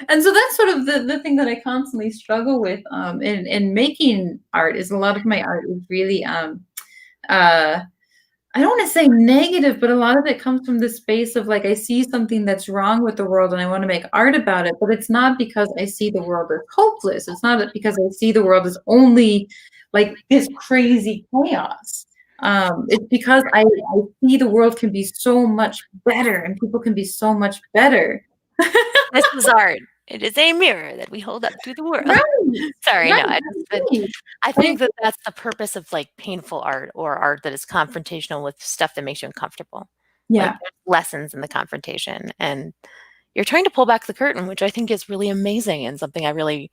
And so that's sort of the thing that I constantly struggle with in making art. Is a lot of my art is really I don't want to say negative, but a lot of it comes from the space of like, I see something that's wrong with the world and I want to make art about it, but it's not because I see the world as hopeless. It's not because I see the world as only like this crazy chaos. It's because I see the world can be so much better and people can be so much better. This is art. It is a mirror that we hold up to the world. Right. Sorry, right. No, I think that that's the purpose of like painful art, or art that is confrontational with stuff that makes you uncomfortable. Yeah. Like, lessons in the confrontation, and you're trying to pull back the curtain, which I think is really amazing, and something I really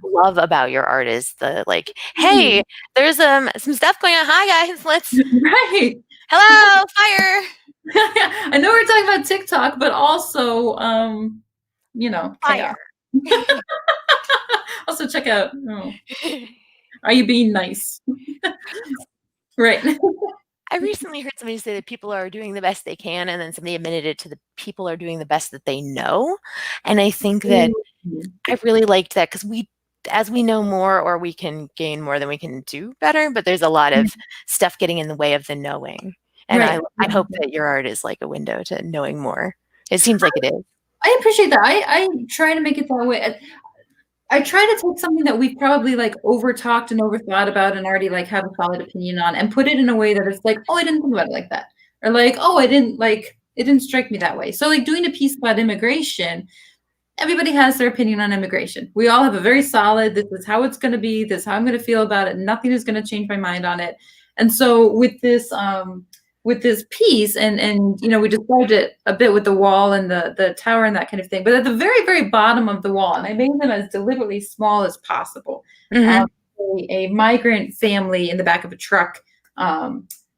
love about your art is the like, hey, there's some stuff going on. Hi guys, let's hello, fire. I know we're talking about TikTok, but also fire. Also check out Are you being nice? Right. I recently heard somebody say that people are doing the best they can, and then somebody admitted it to the people are doing the best that they know. And I think that Mhm. I really liked that because as we know more, or we can gain more, than we can do better. But there's a lot of stuff getting in the way of the knowing. And Right. I hope that your art is like a window to knowing more. It seems like it is. I appreciate that. I try to make it that way. I try to take something that we've probably like over talked and overthought about and already like have a solid opinion on and put it in a way that it's like, oh, I didn't think about it like that. Or like, oh, I didn't like it didn't strike me that way. So like doing a piece about immigration, everybody has their opinion on immigration. We all have a very solid, this is how it's gonna be, this is how I'm gonna feel about it. Nothing is gonna change my mind on it. And so with this piece and you know we described it a bit with the wall and the tower and that kind of thing, but at the very very bottom of the wall, and I made them as deliberately small as possible, Mm-hmm. a migrant family in the back of a truck,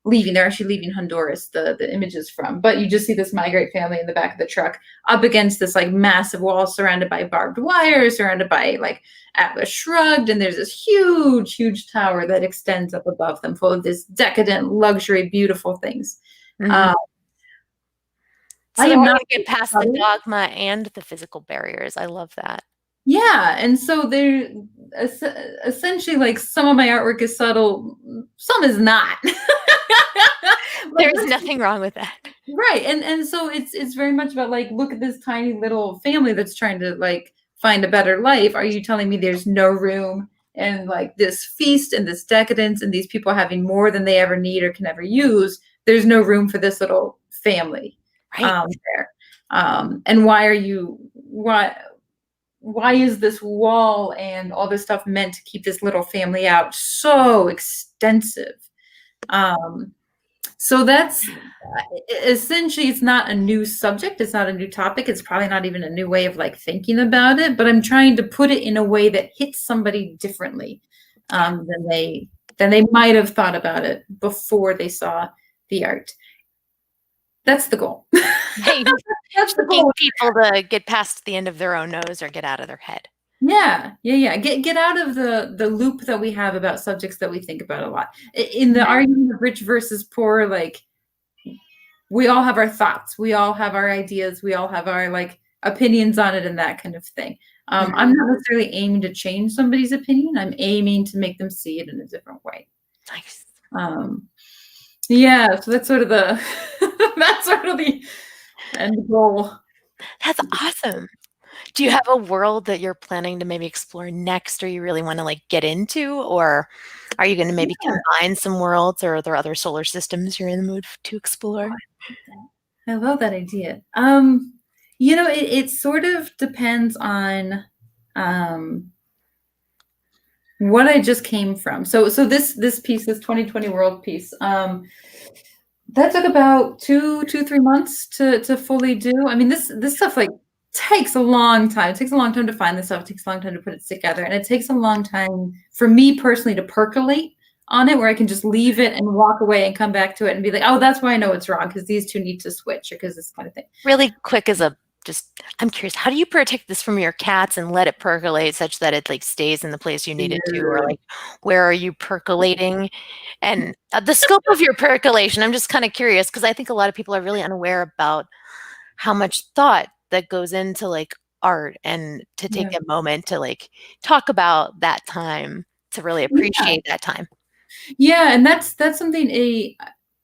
leaving. They're actually leaving Honduras, the images from, but you just see this migrant family in the back of the truck up against this like massive wall surrounded by barbed wire, surrounded by like Atlas Shrugged, and there's this huge, huge tower that extends up above them, full of this decadent luxury, beautiful things. Mm-hmm. So I they're am going not to get past the dogma and the physical barriers. I love that. Yeah, and so they're essentially like some of my artwork is subtle, some is not. There's nothing wrong with that. Right. And so it's very much about like, look at this tiny little family that's trying to like find a better life. Are you telling me there's no room and like this feast and this decadence and these people having more than they ever need or can ever use? There's no room for this little family Right. there. And why is this wall and all this stuff meant to keep this little family out so extensive? So that's essentially, it's not a new subject. It's not a new topic. It's probably not even a new way of like thinking about it, but I'm trying to put it in a way that hits somebody differently than they might have thought about it before they saw the art. That's the goal. Hey, That's the getting goal. people to get past the end of their own nose or get out of their head. Yeah. Get out of the loop that we have about subjects that we think about a lot. In the argument of rich versus poor, like we all have our thoughts, we all have our ideas, we all have our like opinions on it and that kind of thing. I'm not necessarily aiming to change somebody's opinion. I'm aiming to make them see it in a different way. Nice. Yeah, so that's sort of the end goal. That's awesome. Do you have a world that you're planning to maybe explore next, or you really want to like get into, or are you going to maybe combine some worlds, or are there other solar systems you're in the mood to explore? I love that idea. You know, it sort of depends on what I just came from. So this piece, this 2020 world piece, that took about 3 months to fully do. I mean, this stuff like takes a long time. It takes a long time to find this stuff. It takes a long time to put it together. And it takes a long time for me personally to percolate on it, where I can just leave it and walk away and come back to it and be like, oh, that's why I know it's wrong, because these two need to switch, or because this kind of thing. Really quick, I'm curious, how do you protect this from your cats and let it percolate such that it like stays in the place you need it to? Or like, where are you percolating? And the scope of your percolation, I'm just kind of curious, because I think a lot of people are really unaware about how much thought that goes into like art, and to take a moment to like talk about that time, to really appreciate that time. Yeah, and that's something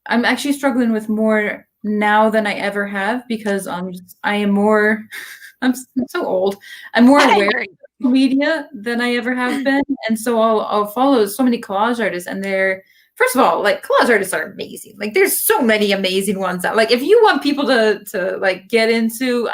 I'm actually struggling with more now than I ever have, because I am more I'm so old. I'm more aware of media than I ever have been, and so I'll follow so many collage artists, and they're, first of all, like collage artists are amazing. Like there's so many amazing ones that, like, if you want people to like get into,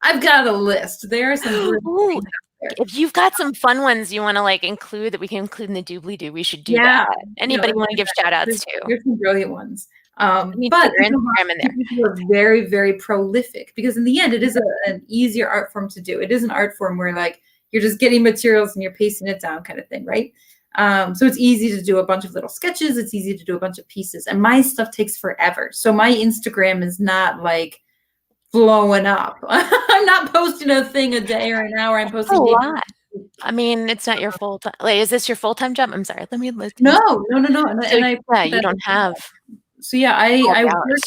I've got a list. There are some Ooh, if you've got some fun ones you want to like include that we can include in the doobly-doo, we should do that. Anybody want to give shout outs to? There's some brilliant ones. But Instagram in there. People are very, very prolific, because in the end, it is an easier art form to do. It is an art form where like you're just getting materials and you're pasting it down, kind of thing, right? So it's easy to do a bunch of little sketches. It's easy to do a bunch of pieces, and my stuff takes forever. So my Instagram is not like blowing up. I'm not posting a thing a day or an hour. I'm posting a lot. I mean, it's not your full time. Like, is this your full time job? I'm sorry. Let me look. No, no, no, no. So And I yeah, you don't have so yeah, all I the work hours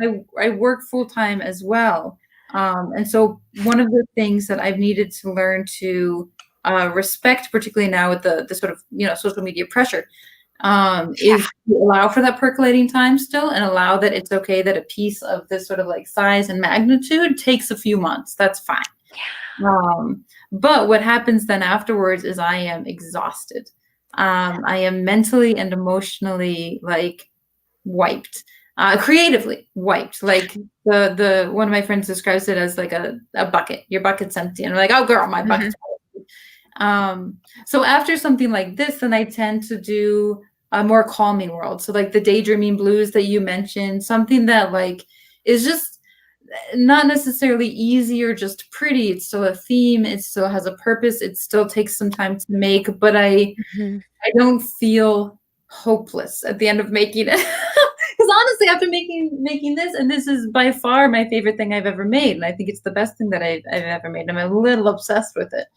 either. I work full time as well. And so one of the things that I've needed to learn to respect, particularly now with the sort of social media pressure, Yeah. is to allow for that percolating time still, and allow that it's okay that a piece of this sort of like size and magnitude takes a few months. That's fine. But what happens then afterwards is I am exhausted. I am mentally and emotionally like wiped, creatively wiped. Like the one of my friends describes it as like a bucket. Your bucket's empty, and I'm like, oh girl, my bucket's empty. So after something like this, then I tend to do a more calming world. So like the daydreaming blues that you mentioned, something that like is just not necessarily easy or just pretty. It's still a theme. It still has a purpose. It still takes some time to make, but I don't feel hopeless at the end of making it. Because honestly, after making this, and this is by far my favorite thing I've ever made, and I think it's the best thing that I've ever made. I'm a little obsessed with it.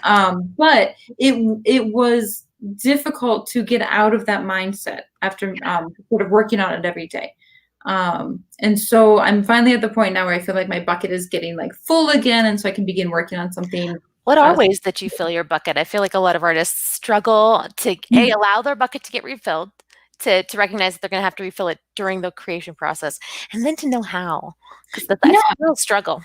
But it was difficult to get out of that mindset after sort of working on it every day. And so I'm finally at the point now where I feel like my bucket is getting like full again, and so I can begin working on something. What are ways that you fill your bucket? I feel like a lot of artists struggle to allow their bucket to get refilled, to recognize that they're going to have to refill it during the creation process, and then to know how, because that's a real struggle.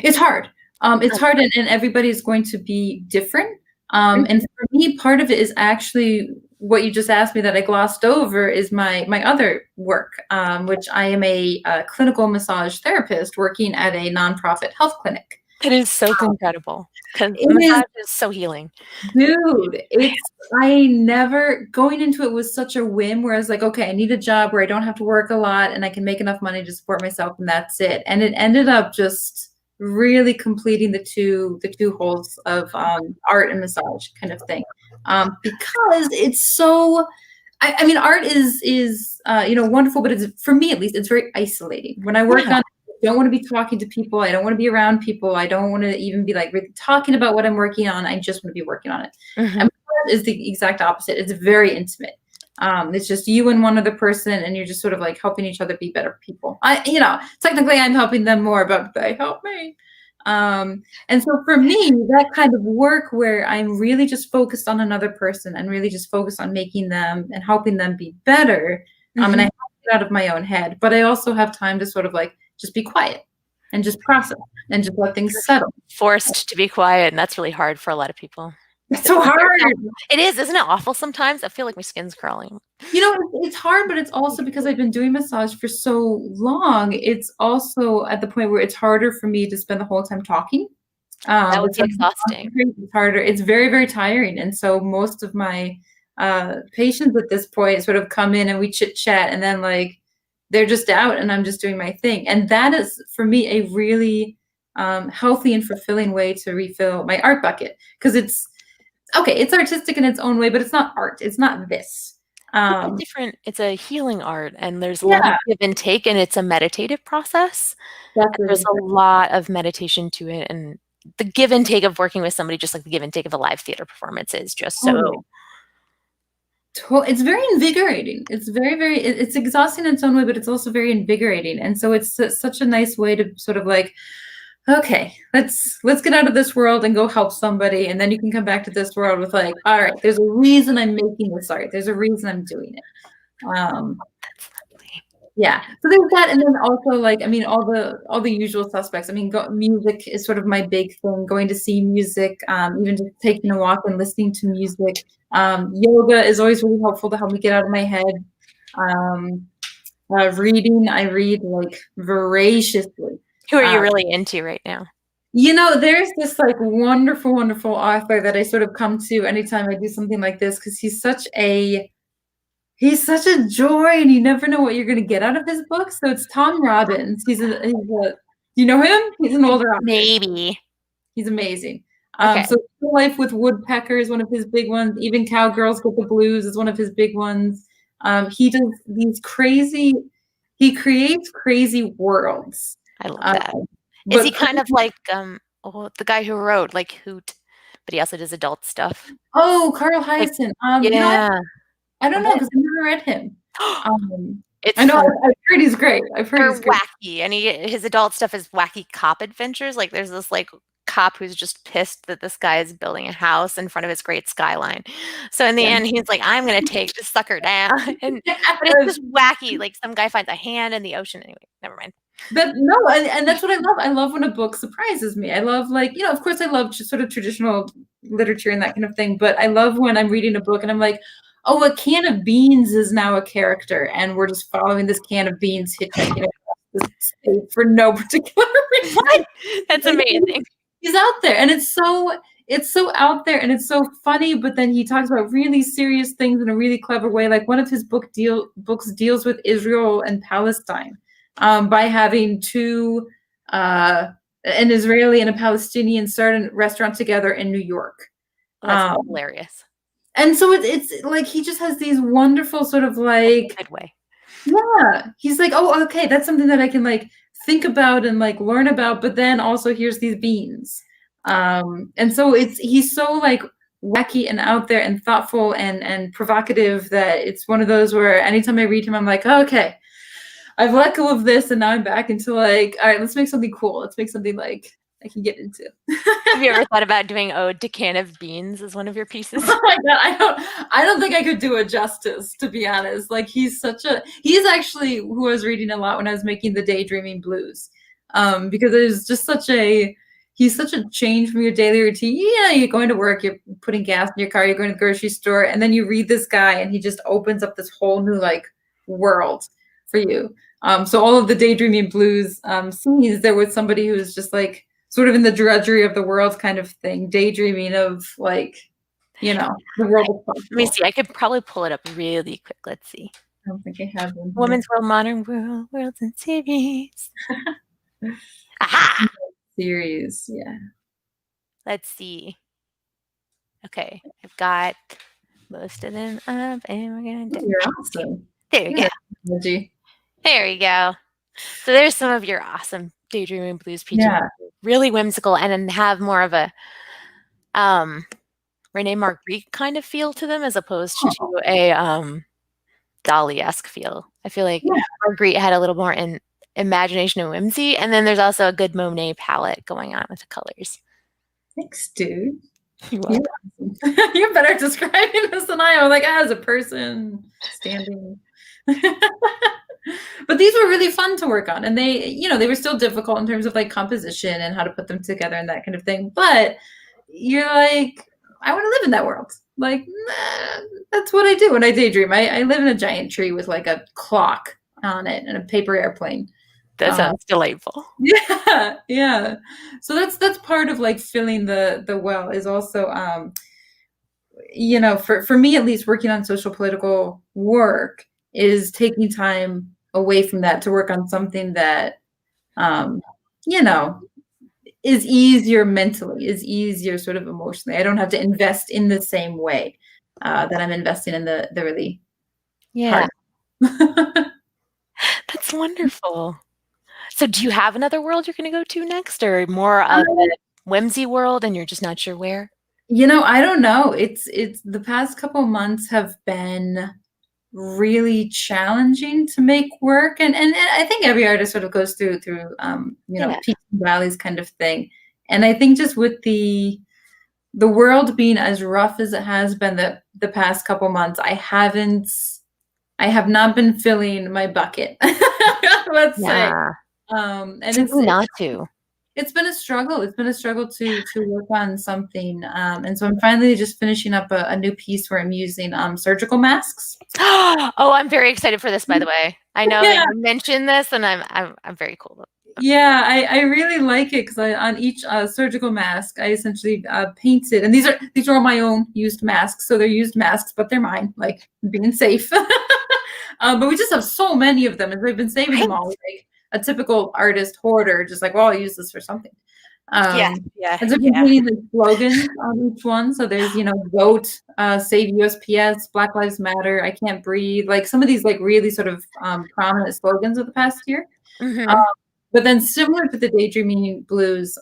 It's hard. It's hard, and everybody's going to be different. And for me, part of it is actually what you just asked me that I glossed over is my other work, which I am a clinical massage therapist working at a nonprofit health clinic. It is so incredible because massage is so healing. Dude, I never, going into it was such a whim where I was like, okay, I need a job where I don't have to work a lot and I can make enough money to support myself, and that's it. And it ended up just really completing the two holes of art and massage kind of thing, because it's so. I mean, art is wonderful, but it's, for me at least, it's very isolating. When I work on it, I don't want to be talking to people. I don't want to be around people. I don't want to even be like really talking about what I'm working on. I just want to be working on it. And art is the exact opposite. It's very intimate. It's just you and one other person, and you're just sort of like helping each other be better people. Technically I'm helping them more, but they help me. And so for me, that kind of work where I'm really just focused on another person and really just focused on making them and helping them be better. And I have to get out of my own head, but I also have time to sort of like just be quiet and just process and just let things settle. Forced to be quiet, and that's really hard for a lot of people. It's so hard. It is, isn't it awful sometimes? I feel like my skin's crawling. It's hard, but it's also because I've been doing massage for so long. It's also at the point where it's harder for me to spend the whole time talking. That would be exhausting. It's harder. It's very, very tiring. And so most of my patients at this point sort of come in and we chit chat, and then like they're just out and I'm just doing my thing. And that is for me a really healthy and fulfilling way to refill my art bucket, because it's artistic in its own way, but it's not art. It's not this. It's different. It's a healing art, and there's a lot of give and take, and it's a meditative process. There's a lot of meditation to it, and the give and take of working with somebody, just like the give and take of a live theater performance, is just so. It's very invigorating. It's very, very. It's exhausting in its own way, but it's also very invigorating. And so it's such a nice way to sort of like, okay, let's get out of this world and go help somebody, and then you can come back to this world with like, all right, there's a reason I'm making this art. There's a reason I'm doing it. Yeah. So there's that, and then also like, I mean, all the usual suspects. I mean, music is sort of my big thing. Going to see music, even just taking a walk and listening to music. Yoga is always really helpful to help me get out of my head. Reading, I read like voraciously. Who are you really into right now? There's this like wonderful, wonderful author that I sort of come to anytime I do something like this, because he's such a joy, and you never know what you're going to get out of his book. So it's Tom Robbins. He's a do you know him? He's an older author. Maybe. He's amazing. So Life with Woodpecker is one of his big ones. Even Cowgirls Get the Blues is one of his big ones. He does these he creates crazy worlds. I love that. Is he kind of like the guy who wrote like Hoot, but he also does adult stuff. Oh, Carl Like, Hyacin. yeah. I don't know because I've never read him. It's I know fun. I've heard he's great. I've heard he's They're great. wacky, and his adult stuff is wacky cop adventures. Like there's this like cop who's just pissed that this guy is building a house in front of his great skyline. So in the Yeah. end, he's like, "I'm gonna take this sucker down," but it's just wacky. Like some guy finds a hand in the ocean. Anyway, never mind. And that's what I love. I love when a book surprises me. I love of course I love just sort of traditional literature and that kind of thing, but I love when I'm reading a book and I'm like, oh, a can of beans is now a character, and we're just following this can of beans hitchhiking across the state for no particular reason. What? That's amazing. He's out there, and it's so out there, and it's so funny. But then he talks about really serious things in a really clever way. Like one of his books deals with Israel and Palestine by having an Israeli and a Palestinian start a restaurant together in New York. That's hilarious. And so it's like he just has these wonderful sort of like good way. Yeah, he's like, oh, okay, that's something that I can like think about and like learn about. But then also here's these beans, and so he's so like wacky and out there and thoughtful and provocative that it's one of those where anytime I read him, I'm like, oh, okay, I've let go of this and now I'm back into like, all right, let's make something cool. Let's make something like I can get into. Have you ever thought about doing Ode to Can of Beans as one of your pieces? Oh my God, I don't think I could do it justice, to be honest. Like he's actually who I was reading a lot when I was making the Daydreaming Blues. Because he's such a change from your daily routine. Yeah, you're going to work, you're putting gas in your car, you're going to the grocery store, and then you read this guy and he just opens up this whole new like world for you. So all of the Daydreaming Blues scenes, there was somebody who was just like sort of in the drudgery of the world kind of thing, daydreaming of like, the world of possible. Let me see. I could probably pull it up really quick. Let's see. I don't think I have one. Woman's World, Modern World, Worlds and Series. Aha! Series, yeah. Let's see. Okay, I've got most of them up, and we're gonna do. You're awesome. There we go. There we go. So there's some of your awesome Daydreaming Blues pieces. Yeah. Really whimsical and then have more of a Renee Marguerite kind of feel to them as opposed to a Dali-esque feel. I feel like Marguerite had a little more imagination and whimsy, and then there's also a good Monet palette going on with the colors. Thanks, dude. You're better at describing this than I am. Like, as a person standing. But these were really fun to work on, and they were still difficult in terms of like composition and how to put them together and that kind of thing. But you're like, I want to live in that world. Like, that's what I do when I daydream. I live in a giant tree with like a clock on it and a paper airplane. That sounds delightful. Yeah. So that's part of like filling the well is also, for me at least, working on social political work is taking time away from that to work on something that, is easier mentally, is easier sort of emotionally. I don't have to invest in the same way that I'm investing in the really hard. That's wonderful. So do you have another world you're going to go to next, or more of a whimsy world and you're just not sure where? I don't know. It's the past couple of months have been really challenging to make work, and I think every artist sort of goes through peaks and valleys kind of thing. And I think just with the world being as rough as it has been the past couple months, I have not been filling my bucket. Let's say. And it's been a struggle. It's been a struggle to work on something. And so I'm finally just finishing up a new piece where I'm using surgical masks. Oh, I'm very excited for this, by the way. I know that you mentioned this, and I'm very cool. Yeah, I really like it because on each surgical mask, I essentially painted, and these are all my own used masks. So they're used masks, but they're mine, like being safe. But we just have so many of them, and we've been saving them all. Like a typical artist hoarder, just like, well, I'll use this for something. And so we're painting the slogans on each one. So there's, Vogt, Save USPS, Black Lives Matter, I Can't Breathe, like some of these like really sort of prominent slogans of the past year. Mm-hmm. But then similar to the Daydreaming Blues,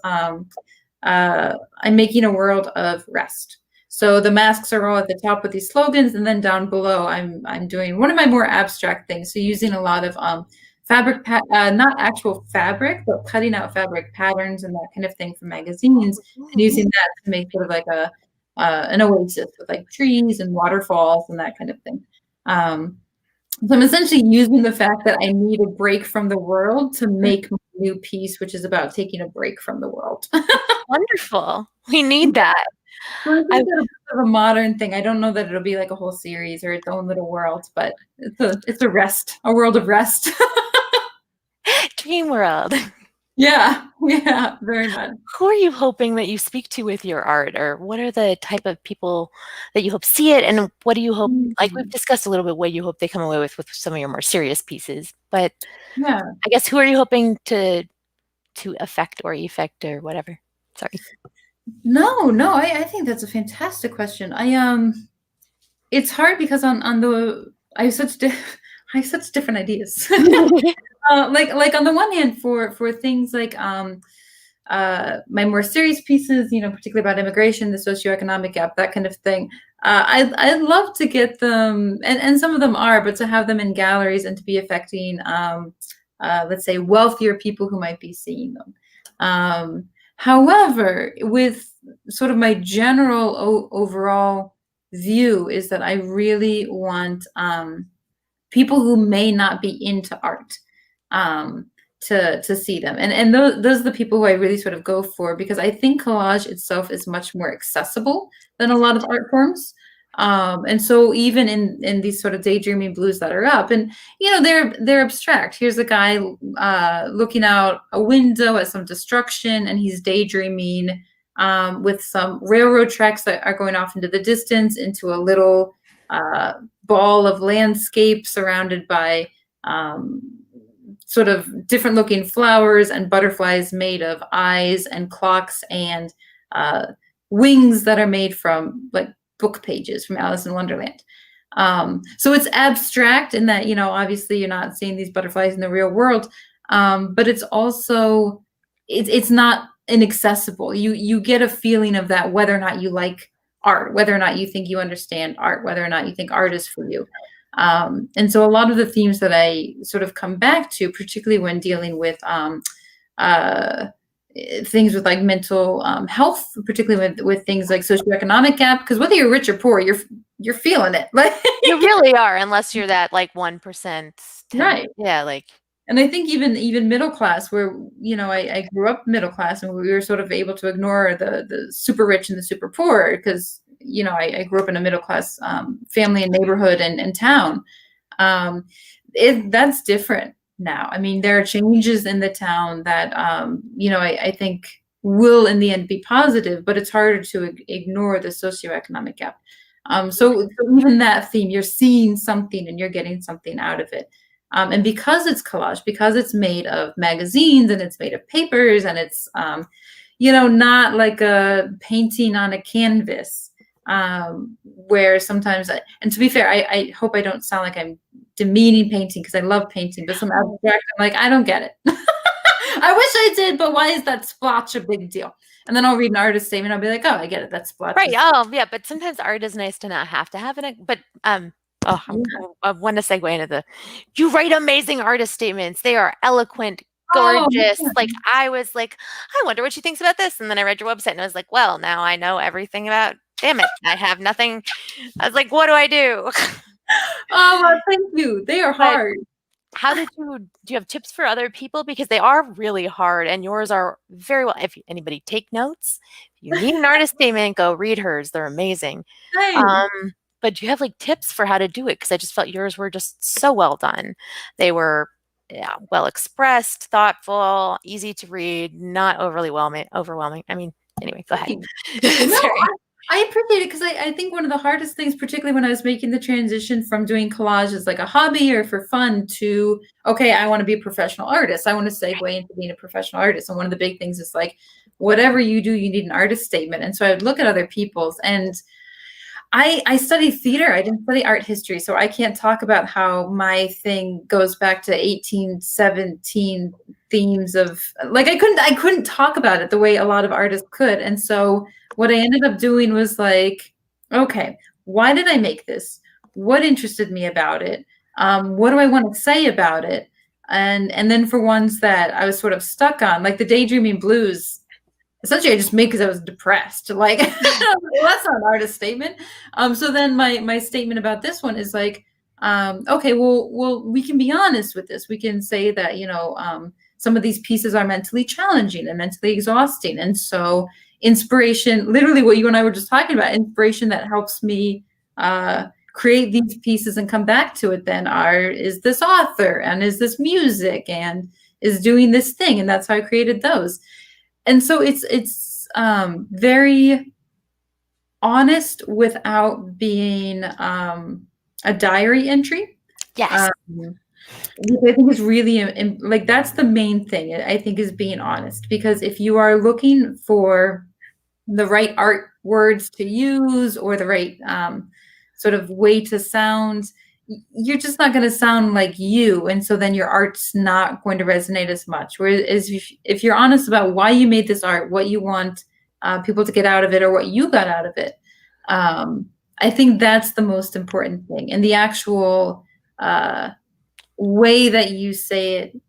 I'm making a world of rest. So the masks are all at the top with these slogans, and then down below, I'm doing one of my more abstract things. So using a lot of fabric, not actual fabric, but cutting out fabric patterns and that kind of thing from magazines, and using that to make sort of like a an oasis with like trees and waterfalls and that kind of thing. So I'm essentially using the fact that I need a break from the world to make my new piece, which is about taking a break from the world. Wonderful. We need that. So I think that's a bit of a modern thing. I don't know that it'll be like a whole series or its own little world, but it's a rest, a world of rest. Dream world. Yeah, very much. Who are you hoping that you speak to with your art, or what are the type of people that you hope see it, and what do you hope, like we've discussed a little bit, what you hope they come away with some of your more serious pieces, but Yeah. I guess who are you hoping to affect or effect or whatever? Sorry. No, I think that's a fantastic question. It's hard because on the I have such different ideas. Like on the one hand, for things like my more serious pieces, particularly about immigration, the socioeconomic gap, that kind of thing. I'd love to get them, and some of them are, but to have them in galleries and to be affecting, let's say, wealthier people who might be seeing them. However, with sort of my general overall view is that I really want people who may not be into art to see them. And those are the people who I really sort of go for, because I think collage itself is much more accessible than a lot of art forms. And so even in these sort of daydreaming blues that are up, and they're abstract. Here's a guy looking out a window at some destruction, and he's daydreaming with some railroad tracks that are going off into the distance into a little ball of landscape surrounded by sort of different looking flowers and butterflies made of eyes and clocks and wings that are made from like book pages from Alice in Wonderland. So it's abstract in that, obviously you're not seeing these butterflies in the real world, but it's also, it's not inaccessible. You get a feeling of that, whether or not you like art, whether or not you think you understand art, whether or not you think art is for you. And so a lot of the themes that I sort of come back to, particularly when dealing with things with like mental health, particularly with things like socioeconomic gap, because whether you're rich or poor, you're feeling it. Like you really are, unless you're that like 1%. Right. Yeah, like. And I think even middle class, where I grew up middle class, and we were sort of able to ignore the super rich and the super poor, because I grew up in a middle class family and neighborhood and town. That's different now. I mean, there are changes in the town that I think will in the end be positive, but it's harder to ignore the socioeconomic gap. So even that theme, you're seeing something and you're getting something out of it. And because it's collage, because it's made of magazines and it's made of papers, and it's not like a painting on a canvas, where sometimes and to be fair, I hope I don't sound like I'm demeaning painting, because I love painting, but some abstract, I'm like, I don't get it. I wish I did, but why is that splotch a big deal? And then I'll read an artist statement, I'll be like, oh, I get it, that splotch. Right. Oh, yeah, but sometimes art is nice to not have to have it. But I want to segue into you write amazing artist statements. They are eloquent, gorgeous. Oh, like I was like, I wonder what she thinks about this. And then I read your website and I was like, well, now I know everything about, damn it, I have nothing. I was like, what do I do? Oh, thank you. They are hard. Do you have tips for other people? Because they are really hard, and yours are very well. If anybody take notes, if you need an artist statement, go read hers. They're amazing. But do you have like tips for how to do it? Because I just felt yours were just so well done. They were well expressed, thoughtful, easy to read, not overly overwhelming. I mean, anyway, go ahead. I appreciate it, because I think one of the hardest things, particularly when I was making the transition from doing collage as like a hobby or for fun to, okay, I want to be a professional artist. I want to segue into being a professional artist. And one of the big things is like, whatever you do, you need an artist statement. And so I would look at other people's, and I studied theater. I didn't study art history, so I can't talk about how my thing goes back to 1817 themes of like I couldn't talk about it the way a lot of artists could. And so what I ended up doing was like, okay, why did I make this? What interested me about it? What do I want to say about it? And then for ones that I was sort of stuck on, like the Daydreaming Blues, essentially I just made because I was depressed. Like, well, that's not an artist statement. So then my statement about this one is like, okay, well, we can be honest with this. We can say that, some of these pieces are mentally challenging and mentally exhausting. And so inspiration, literally what you and I were just talking about, inspiration that helps me create these pieces and come back to it then is this author and is this music and is doing this thing. And that's how I created those. And so it's very honest without being a diary entry. Yes. Which I think is really like that's the main thing I think is being honest, because if you are looking for the right art words to use or the right sort of way to sound, you're just not going to sound like you, and so then your art's not going to resonate as much. Whereas if you're honest about why you made this art, what you want people to get out of it, or what you got out of it, I think that's the most important thing. And the actual way that you say it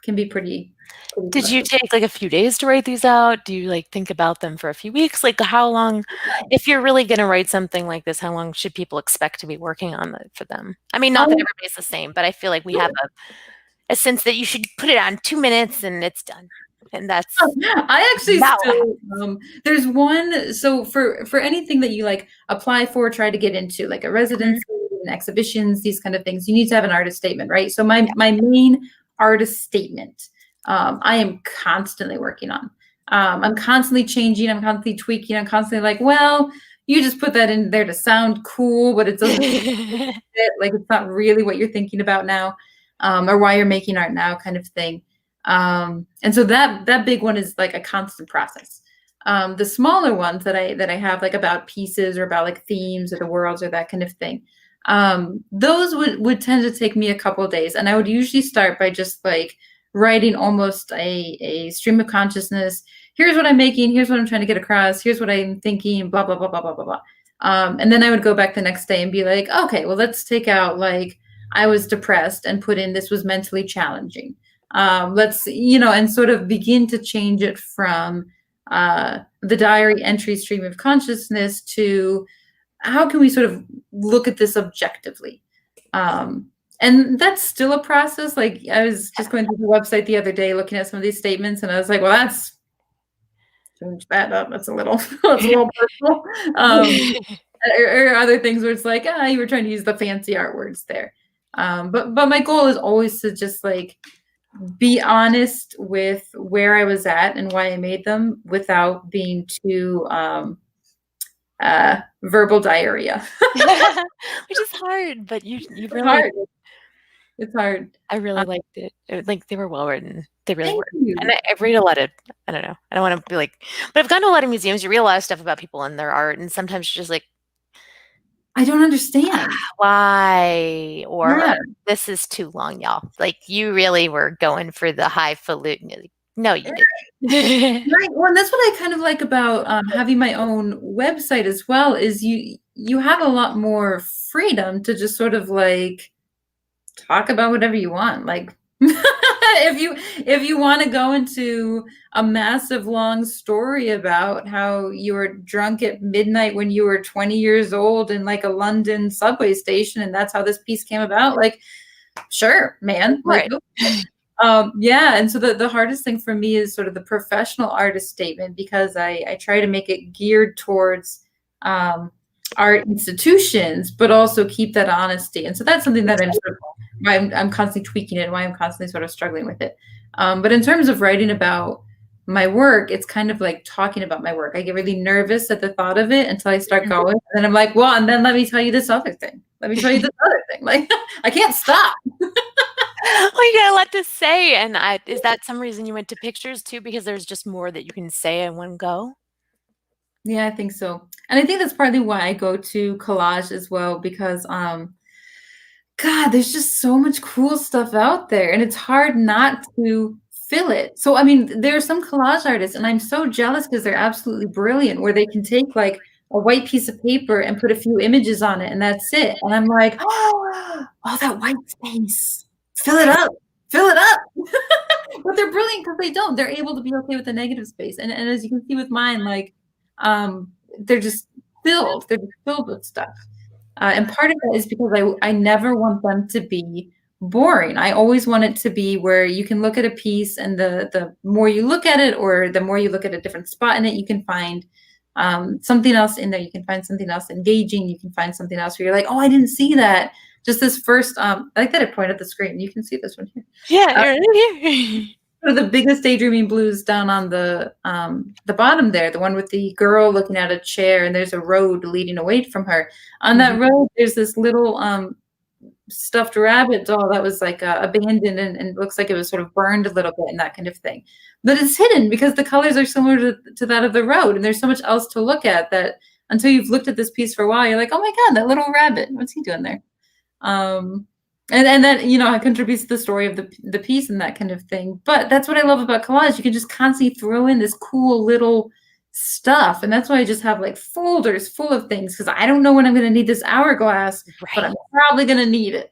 can be pretty Did you take like a few days to write these out? Do you like think about them for a few weeks? Like how long, if you're really going to write something like this, how long should people expect to be working on it for them? I mean, not that everybody's the same, but I feel like we have a sense that you should put it on 2 minutes and it's done. And that's I actually still there's one, so for anything that you like apply for, try to get into, like a residency, exhibitions, these kind of things, you need to have an artist statement, right? So my main artist statement, I am constantly working on. I'm constantly changing, I'm constantly tweaking, I'm constantly like, well, you just put that in there to sound cool, but it doesn't fit, like it's not really what you're thinking about now, or why you're making art now, kind of thing. And so that big one is like a constant process. The smaller ones that I have, like about pieces or about like themes or the worlds or that kind of thing, those would tend to take me a couple of days, and I would usually start by just like writing almost a stream of consciousness. Here's what I'm making, here's what I'm trying to get across, here's what I'm thinking, blah blah blah blah blah blah blah. And then I would go back the next day and be like, okay, well, let's take out like I was depressed and put in this was mentally challenging. Let's, and sort of begin to change it from the diary entry stream of consciousness to how can we sort of look at this objectively. And that's still a process. Like I was just going through the website the other day, looking at some of these statements, and I was like, well, that's change that up. That's a little personal. Or other things where it's like, you were trying to use the fancy art words there. But my goal is always to just like be honest with where I was at and why I made them without being too verbal diarrhea. Which is hard, but you really hard. It's hard. I really liked it. Like they were well written. They really were. And I read a lot of, I don't know, I don't want to be like, but I've gone to a lot of museums. You read a lot of stuff about people and their art, and sometimes you're just like, I don't understand why, or this is too long, y'all. Like you really were going for the highfalutin. Like, no, you didn't. Right. Well, and that's what I kind of like about having my own website as well, is you have a lot more freedom to just sort of like talk about whatever you want. Like if you want to go into a massive long story about how you were drunk at midnight when you were 20 years old in like a London subway station, and that's how this piece came about, like, sure, man. Right. Yeah. And so the hardest thing for me is sort of the professional artist statement, because I try to make it geared towards art institutions, but also keep that honesty. And so that's something that I'm constantly tweaking it, and why I'm constantly sort of struggling with it. But in terms of writing about my work, it's kind of like talking about my work. I get really nervous at the thought of it until I start going. And then I'm like, well, and then let me tell you this other thing. Let me tell you this other thing. Like, I can't stop. Well, you got a lot to say. And is that some reason you went to pictures too? Because there's just more that you can say in one go? Yeah, I think so. And I think that's partly why I go to collage as well, because God, there's just so much cool stuff out there, and it's hard not to fill it. So, I mean, there are some collage artists, and I'm so jealous because they're absolutely brilliant, where they can take like a white piece of paper and put a few images on it, and that's it. And I'm like, oh, all that white space, fill it up, fill it up. But they're brilliant because they don't. They're able to be okay with the negative space. And as you can see with mine, like, they're just filled. They're just filled with stuff. And part of that is because I never want them to be boring. I always want it to be where you can look at a piece, and the more you look at it, or the more you look at a different spot in it, you can find something else in there. You can find something else engaging. You can find something else where you're like, oh, I didn't see that. Just this first, I like that I pointed at the screen. You can see this one here. Yeah, right here. The biggest daydreaming blues down on the bottom there, the one with the girl looking at a chair, and there's a road leading away from her. On that road, there's this little stuffed rabbit doll that was like abandoned, and looks like it was sort of burned a little bit and that kind of thing. But it's hidden because the colors are similar to that of the road, and there's so much else to look at that until you've looked at this piece for a while, you're like, oh my God, that little rabbit, what's he doing there? And that, you know, it contributes to the story of the piece and that kind of thing. But that's what I love about collage. You can just constantly throw in this cool little stuff. And that's why I just have like folders full of things, because I don't know when I'm going to need this hourglass, but I'm probably going to need it.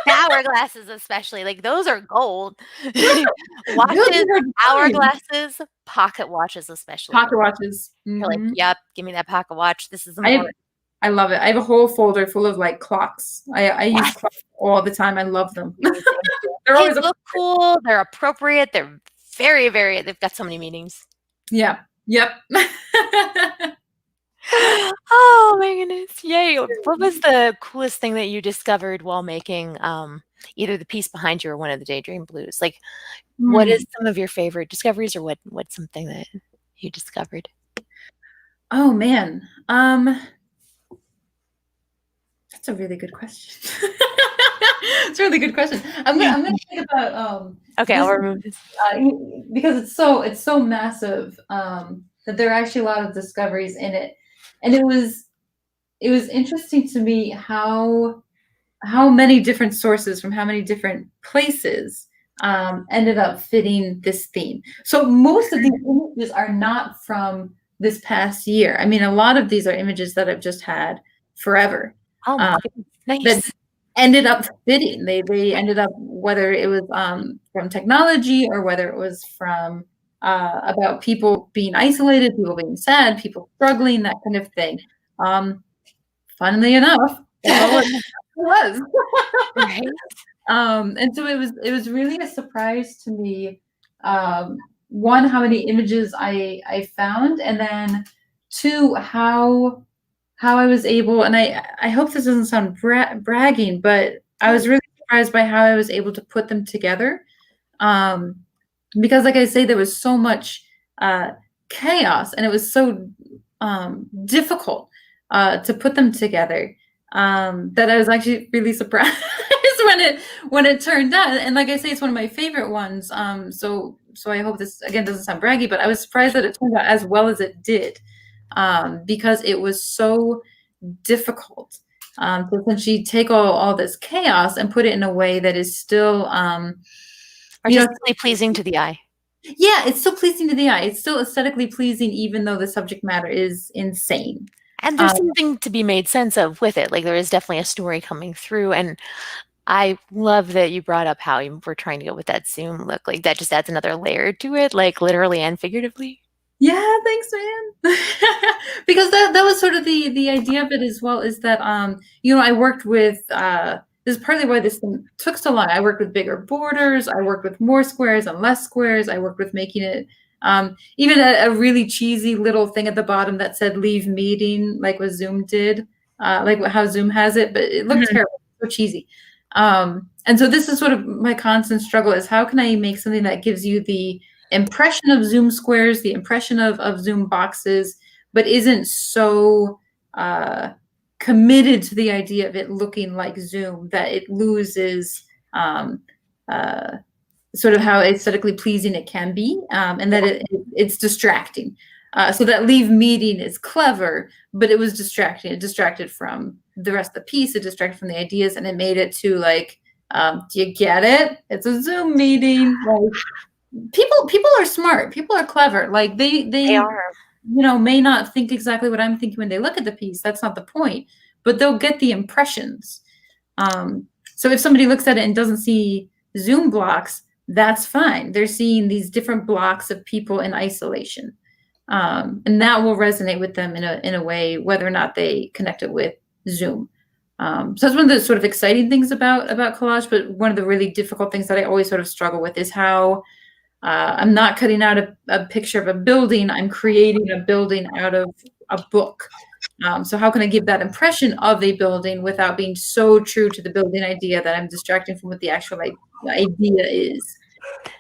Hourglasses especially, like those are gold. Watches, hourglasses, pocket watches especially. Pocket watches. You're like, yep, give me that pocket watch. This is important. I love it. I have a whole folder full of like clocks. I use clocks all the time. I love them. They're always look cool. They're appropriate. They're very, very, they've got so many meanings. Yeah. Yep. Oh my goodness. Yay. What was the coolest thing that you discovered while making either the piece behind you or one of the Daydream Blues? Like, what is some of your favorite discoveries, or what's something that you discovered? Oh man. That's a really good question. It's a really good question. I'm gonna think about okay, I'll remove this. Because it's so massive that there are actually a lot of discoveries in it. And it was interesting to me how many different sources from how many different places ended up fitting this theme. So most of these images are not from this past year. I mean, a lot of these are images that I've just had forever. Oh my goodness. Nice. That ended up fitting. They ended up, whether it was from technology, or whether it was from about people being isolated, people being sad, people struggling, that kind of thing. Funnily enough, that's all it was. Right. And so it was really a surprise to me. One, how many images I found, and then two, how I was able, and I hope this doesn't sound bragging, but I was really surprised by how I was able to put them together. Because like I say, there was so much chaos, and it was so difficult to put them together, that I was actually really surprised when it turned out. And like I say, it's one of my favorite ones. So I hope this again doesn't sound braggy, but I was surprised that it turned out as well as it did, because it was so difficult to essentially take all this chaos and put it in a way that is still artistically pleasing to the eye. Yeah, it's still pleasing to the eye. It's still aesthetically pleasing, even though the subject matter is insane. And there's something to be made sense of with it. Like, there is definitely a story coming through. And I love that you brought up how you were trying to go with that zoom look. Like, that just adds another layer to it, like literally and figuratively. Yeah, thanks, man. Because that was sort of the idea of it as well, is that I worked with this is partly why this thing took so long. I worked with bigger borders, I worked with more squares and less squares, I worked with making it even a really cheesy little thing at the bottom that said leave meeting, like what Zoom did, like how Zoom has it, but it looked terrible, so cheesy. And so this is sort of my constant struggle, is how can I make something that gives you the impression of Zoom squares, the impression of Zoom boxes, but isn't so committed to the idea of it looking like Zoom that it loses sort of how aesthetically pleasing it can be, and that it's distracting. So that leave meeting is clever, but it was distracting. It distracted from the rest of the piece. It distracted from the ideas, and it made it to like, do you get it? It's a Zoom meeting. Like people are smart. People are clever. Like they are. may not think exactly what I'm thinking when they look at the piece. That's not the point, but they'll get the impressions. So if somebody looks at it and doesn't see Zoom blocks, that's fine. They're seeing these different blocks of people in isolation. And that will resonate with them in a way, whether or not they connect it with Zoom. So that's one of the sort of exciting things about collage, but one of the really difficult things that I always sort of struggle with is how I'm not cutting out a picture of a building. I'm creating a building out of a book. So how can I give that impression of a building without being so true to the building idea that I'm distracting from what the actual idea is?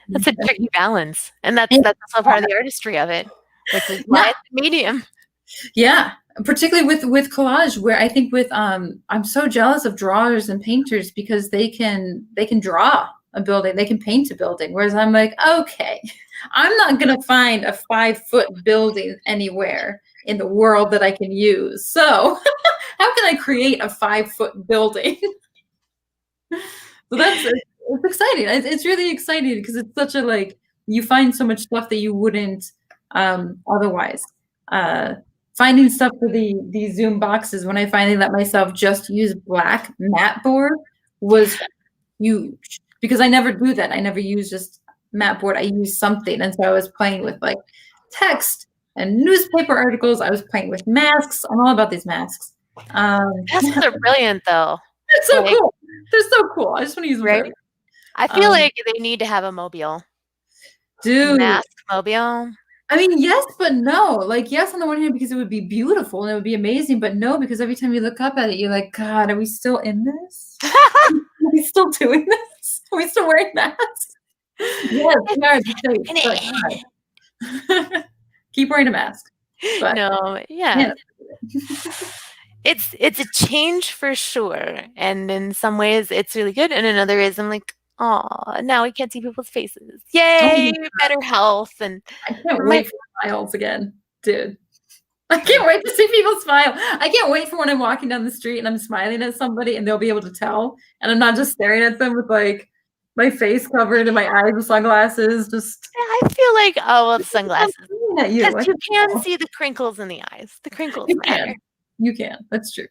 That's a tricky balance, and that's also part of the artistry of it, which is why it's a medium. Yeah, particularly with collage, where I think with I'm so jealous of drawers and painters because they can draw a building, they can paint a building, whereas I'm like, okay, I'm not gonna find a 5-foot building anywhere in the world that I can use. So how can I create a 5-foot building? So it's exciting. It's really exciting because it's such a like, you find so much stuff that you wouldn't otherwise. Finding stuff for these Zoom boxes when I finally let myself just use black mat board was huge because I never do that. I never use just mat board. I use something. And so I was playing with like text and newspaper articles. I was playing with masks. I'm all about these masks. Masks are brilliant though. They're so cool. They're so cool. I just want to use them. Right? I feel like they need to have a mobile. Dude. Mask mobile. I mean, yes, but no. Like, yes, on the one hand, because it would be beautiful and it would be amazing, but no, because every time you look up at it, you're like, God, are we still in this? Are we still doing this? Are we still wearing masks? Yes, we are. Keep wearing a mask. But, no, yeah. It's a change for sure. And in some ways it's really good. And in other ways I'm like, oh, now we can't see people's faces. Yay, better health. And I can't wait for smiles again, dude. I can't wait to see people smile. I can't wait for when I'm walking down the street and I'm smiling at somebody and they'll be able to tell. And I'm not just staring at them with like my face covered and my eyes with sunglasses. Just I feel like, oh, well, sunglasses. At you. Because you can see the crinkles in the eyes. The crinkles matter. You can. That's true.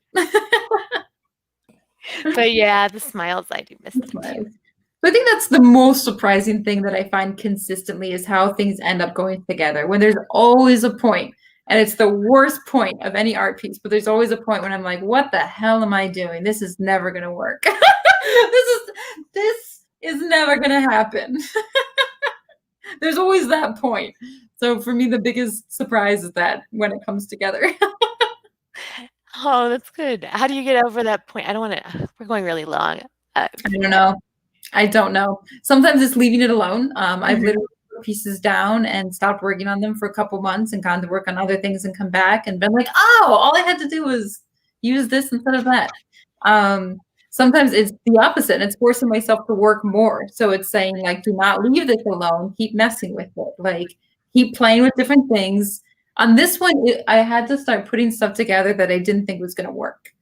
But yeah, the smiles, I do miss them too. I think that's the most surprising thing that I find consistently is how things end up going together. When there's always a point, and it's the worst point of any art piece, but there's always a point when I'm like, what the hell am I doing? This is never going to work. This is never going to happen. There's always that point. So for me, the biggest surprise is that when it comes together. Oh, that's good. How do you get over that point? I don't want to, we're going really long. I don't know. Sometimes it's leaving it alone. I've literally put pieces down and stopped working on them for a couple months and gone to work on other things and come back and been like, oh, all I had to do was use this instead of that. Sometimes it's the opposite and it's forcing myself to work more. So it's saying like, do not leave this alone. Keep messing with it. Like keep playing with different things. On this one, I had to start putting stuff together that I didn't think was going to work.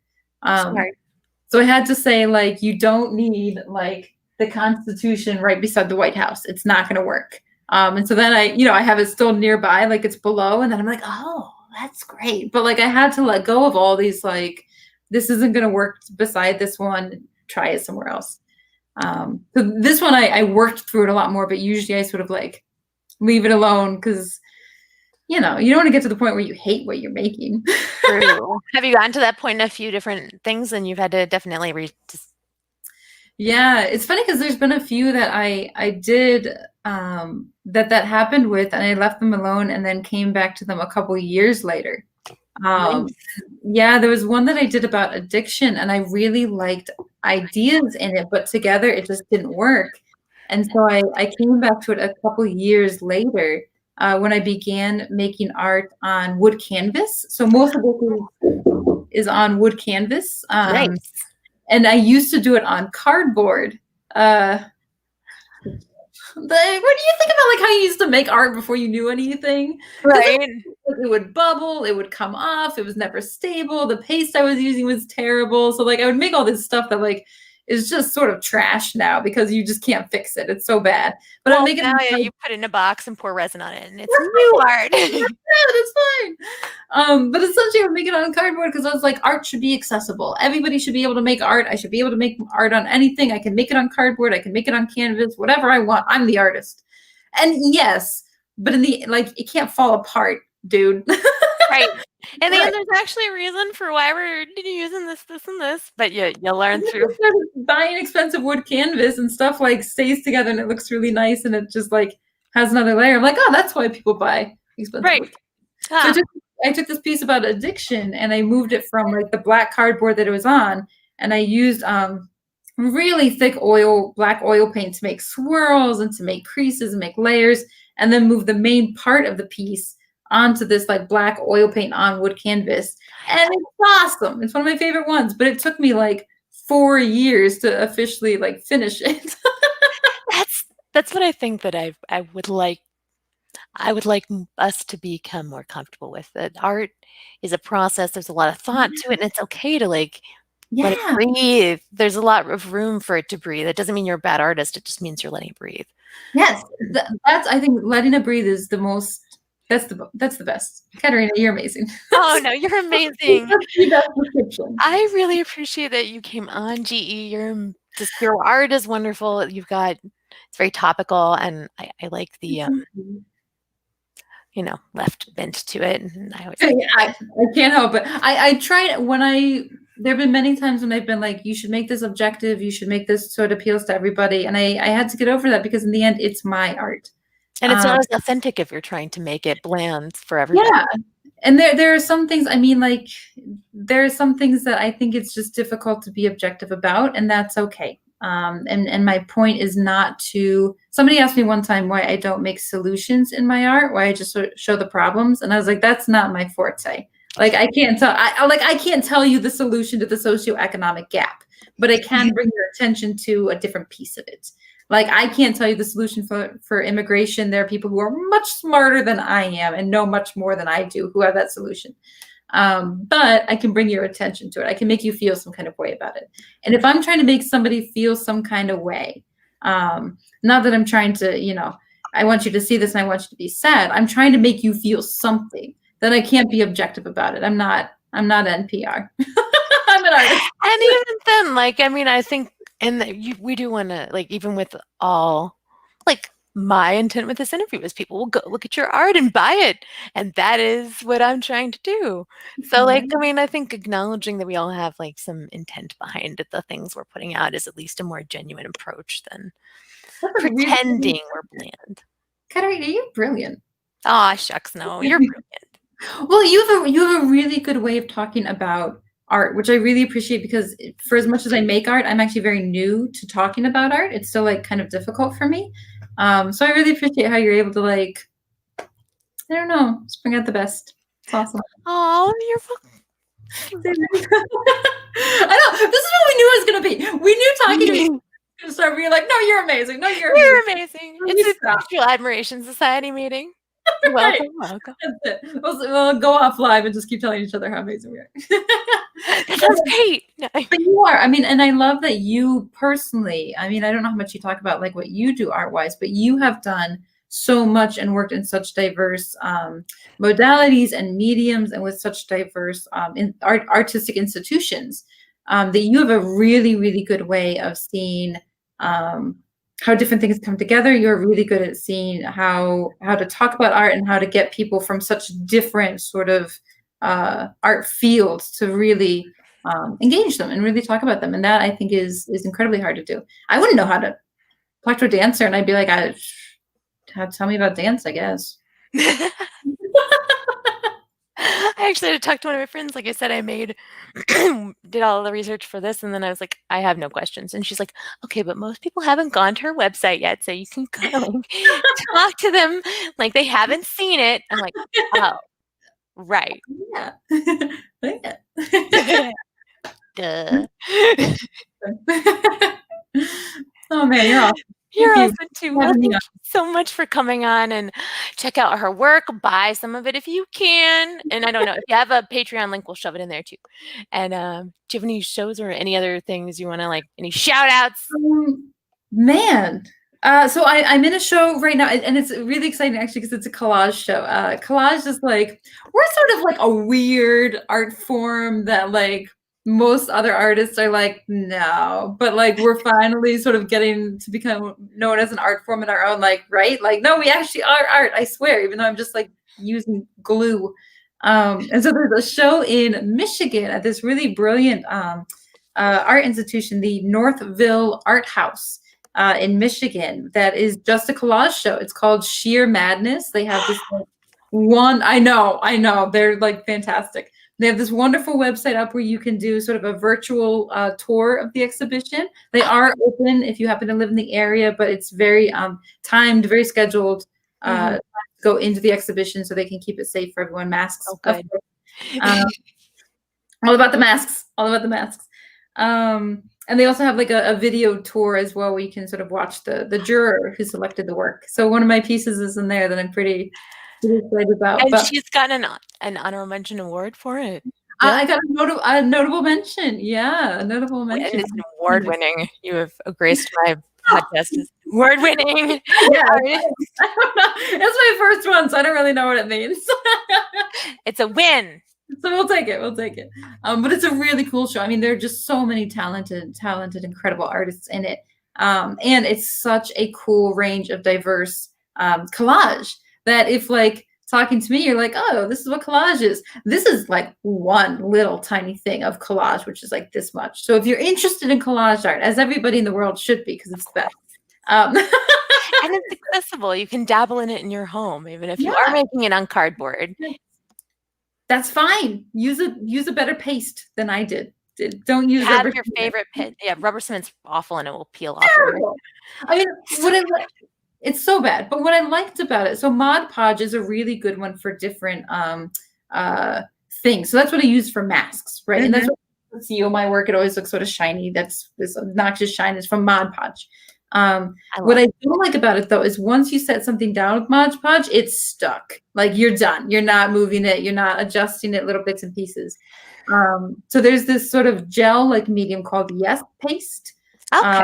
So I had to say, like, you don't need, like, the Constitution right beside the White House. It's not going to work. And so then I have it still nearby, like it's below. And then I'm like, oh, that's great. But, like, I had to let go of all these, like, this isn't going to work beside this one. Try it somewhere else. So this one, I worked through it a lot more. But usually I sort of, like, leave it alone because – you don't want to get to the point where you hate what you're making. True. Have you gotten to that point in a few different things and you've had to definitely Yeah, it's funny because there's been a few that I did that happened with and I left them alone and then came back to them a couple years later. Nice. Yeah, there was one that I did about addiction and I really liked ideas in it, but together it just didn't work. And so I came back to it a couple years later. When I began making art on wood canvas. So most of it is on wood canvas. Nice. And I used to do it on cardboard. What do you think about like how you used to make art before you knew anything? Right. It would bubble, it would come off, it was never stable. The paste I was using was terrible. So like I would make all this stuff that like is just sort of trash now because you just can't fix it. It's so bad. But I'm Well, making now like, you put it in a box and pour resin on it, and it's new art. it's fine. But essentially, I would make it on cardboard because I was like, art should be accessible. Everybody should be able to make art. I should be able to make art on anything. I can make it on cardboard. I can make it on canvas, whatever I want. I'm the artist. And yes, but in the like, it can't fall apart, dude. Right. And then Right. there's actually a reason for why we're using this, and this, but you'll learn through. Buying expensive wood canvas and stuff like stays together and it looks really nice and it just like has another layer. I'm like, oh, that's why people buy expensive Right. wood. So I took this piece about addiction and I moved it from like the black cardboard that it was on, and I used really thick black oil paint to make swirls and to make creases and make layers, and then move the main part of the piece onto this like black oil paint on wood canvas. And it's awesome. It's one of my favorite ones, but it took me like 4 years to officially like finish it. That's what I think that I would like us to become more comfortable with. That art is a process. There's a lot of thought to it, and it's okay to like let it breathe. There's a lot of room for it to breathe. It doesn't mean you're a bad artist. It just means you're letting it breathe. Yes, that's I think letting it breathe is the most. That's the best. Katerina, you're amazing. Oh no, you're amazing. That's the best description. I really appreciate that you came on, GE. Your art is wonderful. It's very topical, and I like the left bent to it. And I always I can't help it. I tried there have been many times when I've been like, you should make this objective, you should make this so it appeals to everybody. And I had to get over that because in the end, it's my art. and it's not as authentic if you're trying to make it bland for everybody. Yeah. And there are some things, I mean, like, there are some things that I think it's just difficult to be objective about, and that's okay. And my point is not to, somebody asked me one time why I don't make solutions in my art, why I just show the problems. And I was like, that's not my forte. Like, I can't tell you the solution to the socioeconomic gap, but I can bring your attention to a different piece of it. Like, I can't tell you the solution for immigration. There are people who are much smarter than I am and know much more than I do who have that solution. But I can bring your attention to it. I can make you feel some kind of way about it. And if I'm trying to make somebody feel some kind of way, not that I'm trying to, I want you to see this and I want you to be sad. I'm trying to make you feel something. Then I can't be objective about it. I'm not NPR. I'm an artist. And even then, like, I mean, I think, we do want to, like, even with all, like, my intent with this interview is people will go look at your art and buy it. And that is what I'm trying to do. So, like, I mean, I think acknowledging that we all have, like, some intent behind the things we're putting out is at least a more genuine approach than pretending we're bland. Katerina, you're brilliant. Aw, shucks, no, you're brilliant. Well, you have a really good way of talking about art, which I really appreciate, because for as much as I make art, I'm actually very new to talking about art. It's still like kind of difficult for me. So I really appreciate how you're able to, like, I don't know, just bring out the best. It's awesome. Oh, you're I know, this is what we knew it was going to be. We knew talking to you to start being like, no, you're amazing. No, you're amazing. It's a Mutual Admiration Society meeting. Welcome, welcome. That's it. We'll go off live and just keep telling each other how amazing we are. That's great. But you are. I mean, and I love that you personally, I mean, I don't know how much you talk about like what you do art-wise, but you have done so much and worked in such diverse modalities and mediums and with such diverse artistic institutions that you have a really, really good way of seeing how different things come together. You're really good at seeing how to talk about art and how to get people from such different sort of art fields to really engage them and really talk about them. And that I think is incredibly hard to do. I wouldn't know how to talk to a dancer, and I'd be like, tell me about dance, I guess. I actually had to talk to one of my friends. Like I said, I did all the research for this, and then I was like, I have no questions. And she's like, okay, but most people haven't gone to her website yet, so you can go talk to them like they haven't seen it. I'm like, oh, right. Yeah. Duh. Oh man, you're awesome. You're you awesome too. for Well, having me thank on. you so much for coming on, and check out her work. Buy some of it if you can. And I don't know if you have a Patreon link, we'll shove it in there too. And do you have any shows or any other things you want to like? Any shout outs? Man. So I'm in a show right now, and it's really exciting actually because it's a collage show. Collage is like, we're sort of like a weird art form that like most other artists are like, no, but like we're finally sort of getting to become known as an art form in our own, like, right? Like, no, we actually are art, I swear, even though I'm just like using glue. And so there's a show in Michigan at this really brilliant art institution, the Northville Art House in Michigan, that is just a collage show. It's called Sheer Madness. They have this like, one, I know, they're like fantastic. They have this wonderful website up where you can do sort of a virtual tour of the exhibition. They are open if you happen to live in the area, but it's very timed, very scheduled. Go into the exhibition so they can keep it safe for everyone. Masks, Oh, good. All about the masks. All about the masks. And they also have like a video tour as well, where you can sort of watch the juror who selected the work. So one of my pieces is in there that I'm pretty excited about. And but she's gotten an honorable mention award for it. I got a notable mention. Yeah, a notable mention. And it's an award winning. You have graced my podcast as award winning. Yeah, I don't know. It's my first one, so I don't really know what it means. It's a win. So we'll take it. We'll take it. But it's a really cool show. I mean, there are just so many talented, incredible artists in it. And it's such a cool range of diverse collage that if like talking to me, you're like, oh, this is what collage is. This is like one little tiny thing of collage, which is like this much. So if you're interested in collage art, as everybody in the world should be, because it's the best. And it's accessible. You can dabble in it in your home, even if you are making it on cardboard. That's fine. Use a better paste than I did. Don't use have rubber your cement. favorite pit. Yeah, rubber cement's awful and it will peel off. Terrible. I mean, it's so bad. But what I liked about it, so Mod Podge is a really good one for different things. So that's what I use for masks, right? And that's what you see on my work. It always looks sort of shiny. That's this obnoxious shine is from Mod Podge. What I don't like about it though is once you set something down with Mod Podge, it's stuck. Like you're done. You're not moving it. You're not adjusting it little bits and pieces. So there's this sort of gel like medium called Yes Paste. Okay.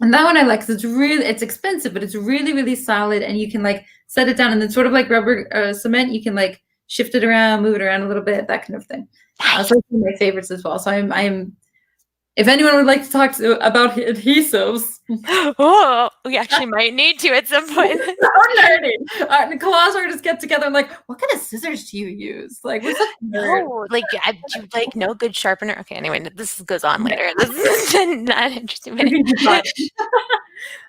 And that one I like because it's expensive, but it's really, really solid. And you can like set it down and then sort of like rubber cement, you can like shift it around, move it around a little bit, that kind of thing. So it's one of my favorites as well. So I'm if anyone would like to talk about adhesives. Oh, we actually might need to at some point. So nerdy. Collage artists get together and like, what kind of scissors do you use? Like, what's up? No, like, do you like no good sharpener? Okay, anyway, this goes on later. This is not interesting.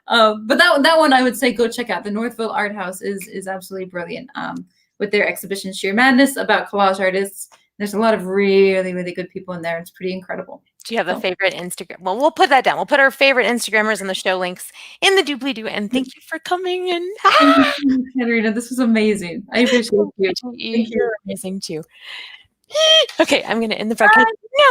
But that one I would say go check out. The Northville Art House is absolutely brilliant. With their exhibition Sheer Madness about collage artists. There's a lot of really, really good people in there. It's pretty incredible. Do you have a favorite Instagram? Well, we'll put that down. We'll put our favorite Instagrammers and the show links in the doobly-doo. And thank you for coming. And thank you, Katerina. This was amazing. I appreciate you. You're amazing too. Okay, I'm going to end the broadcast. No.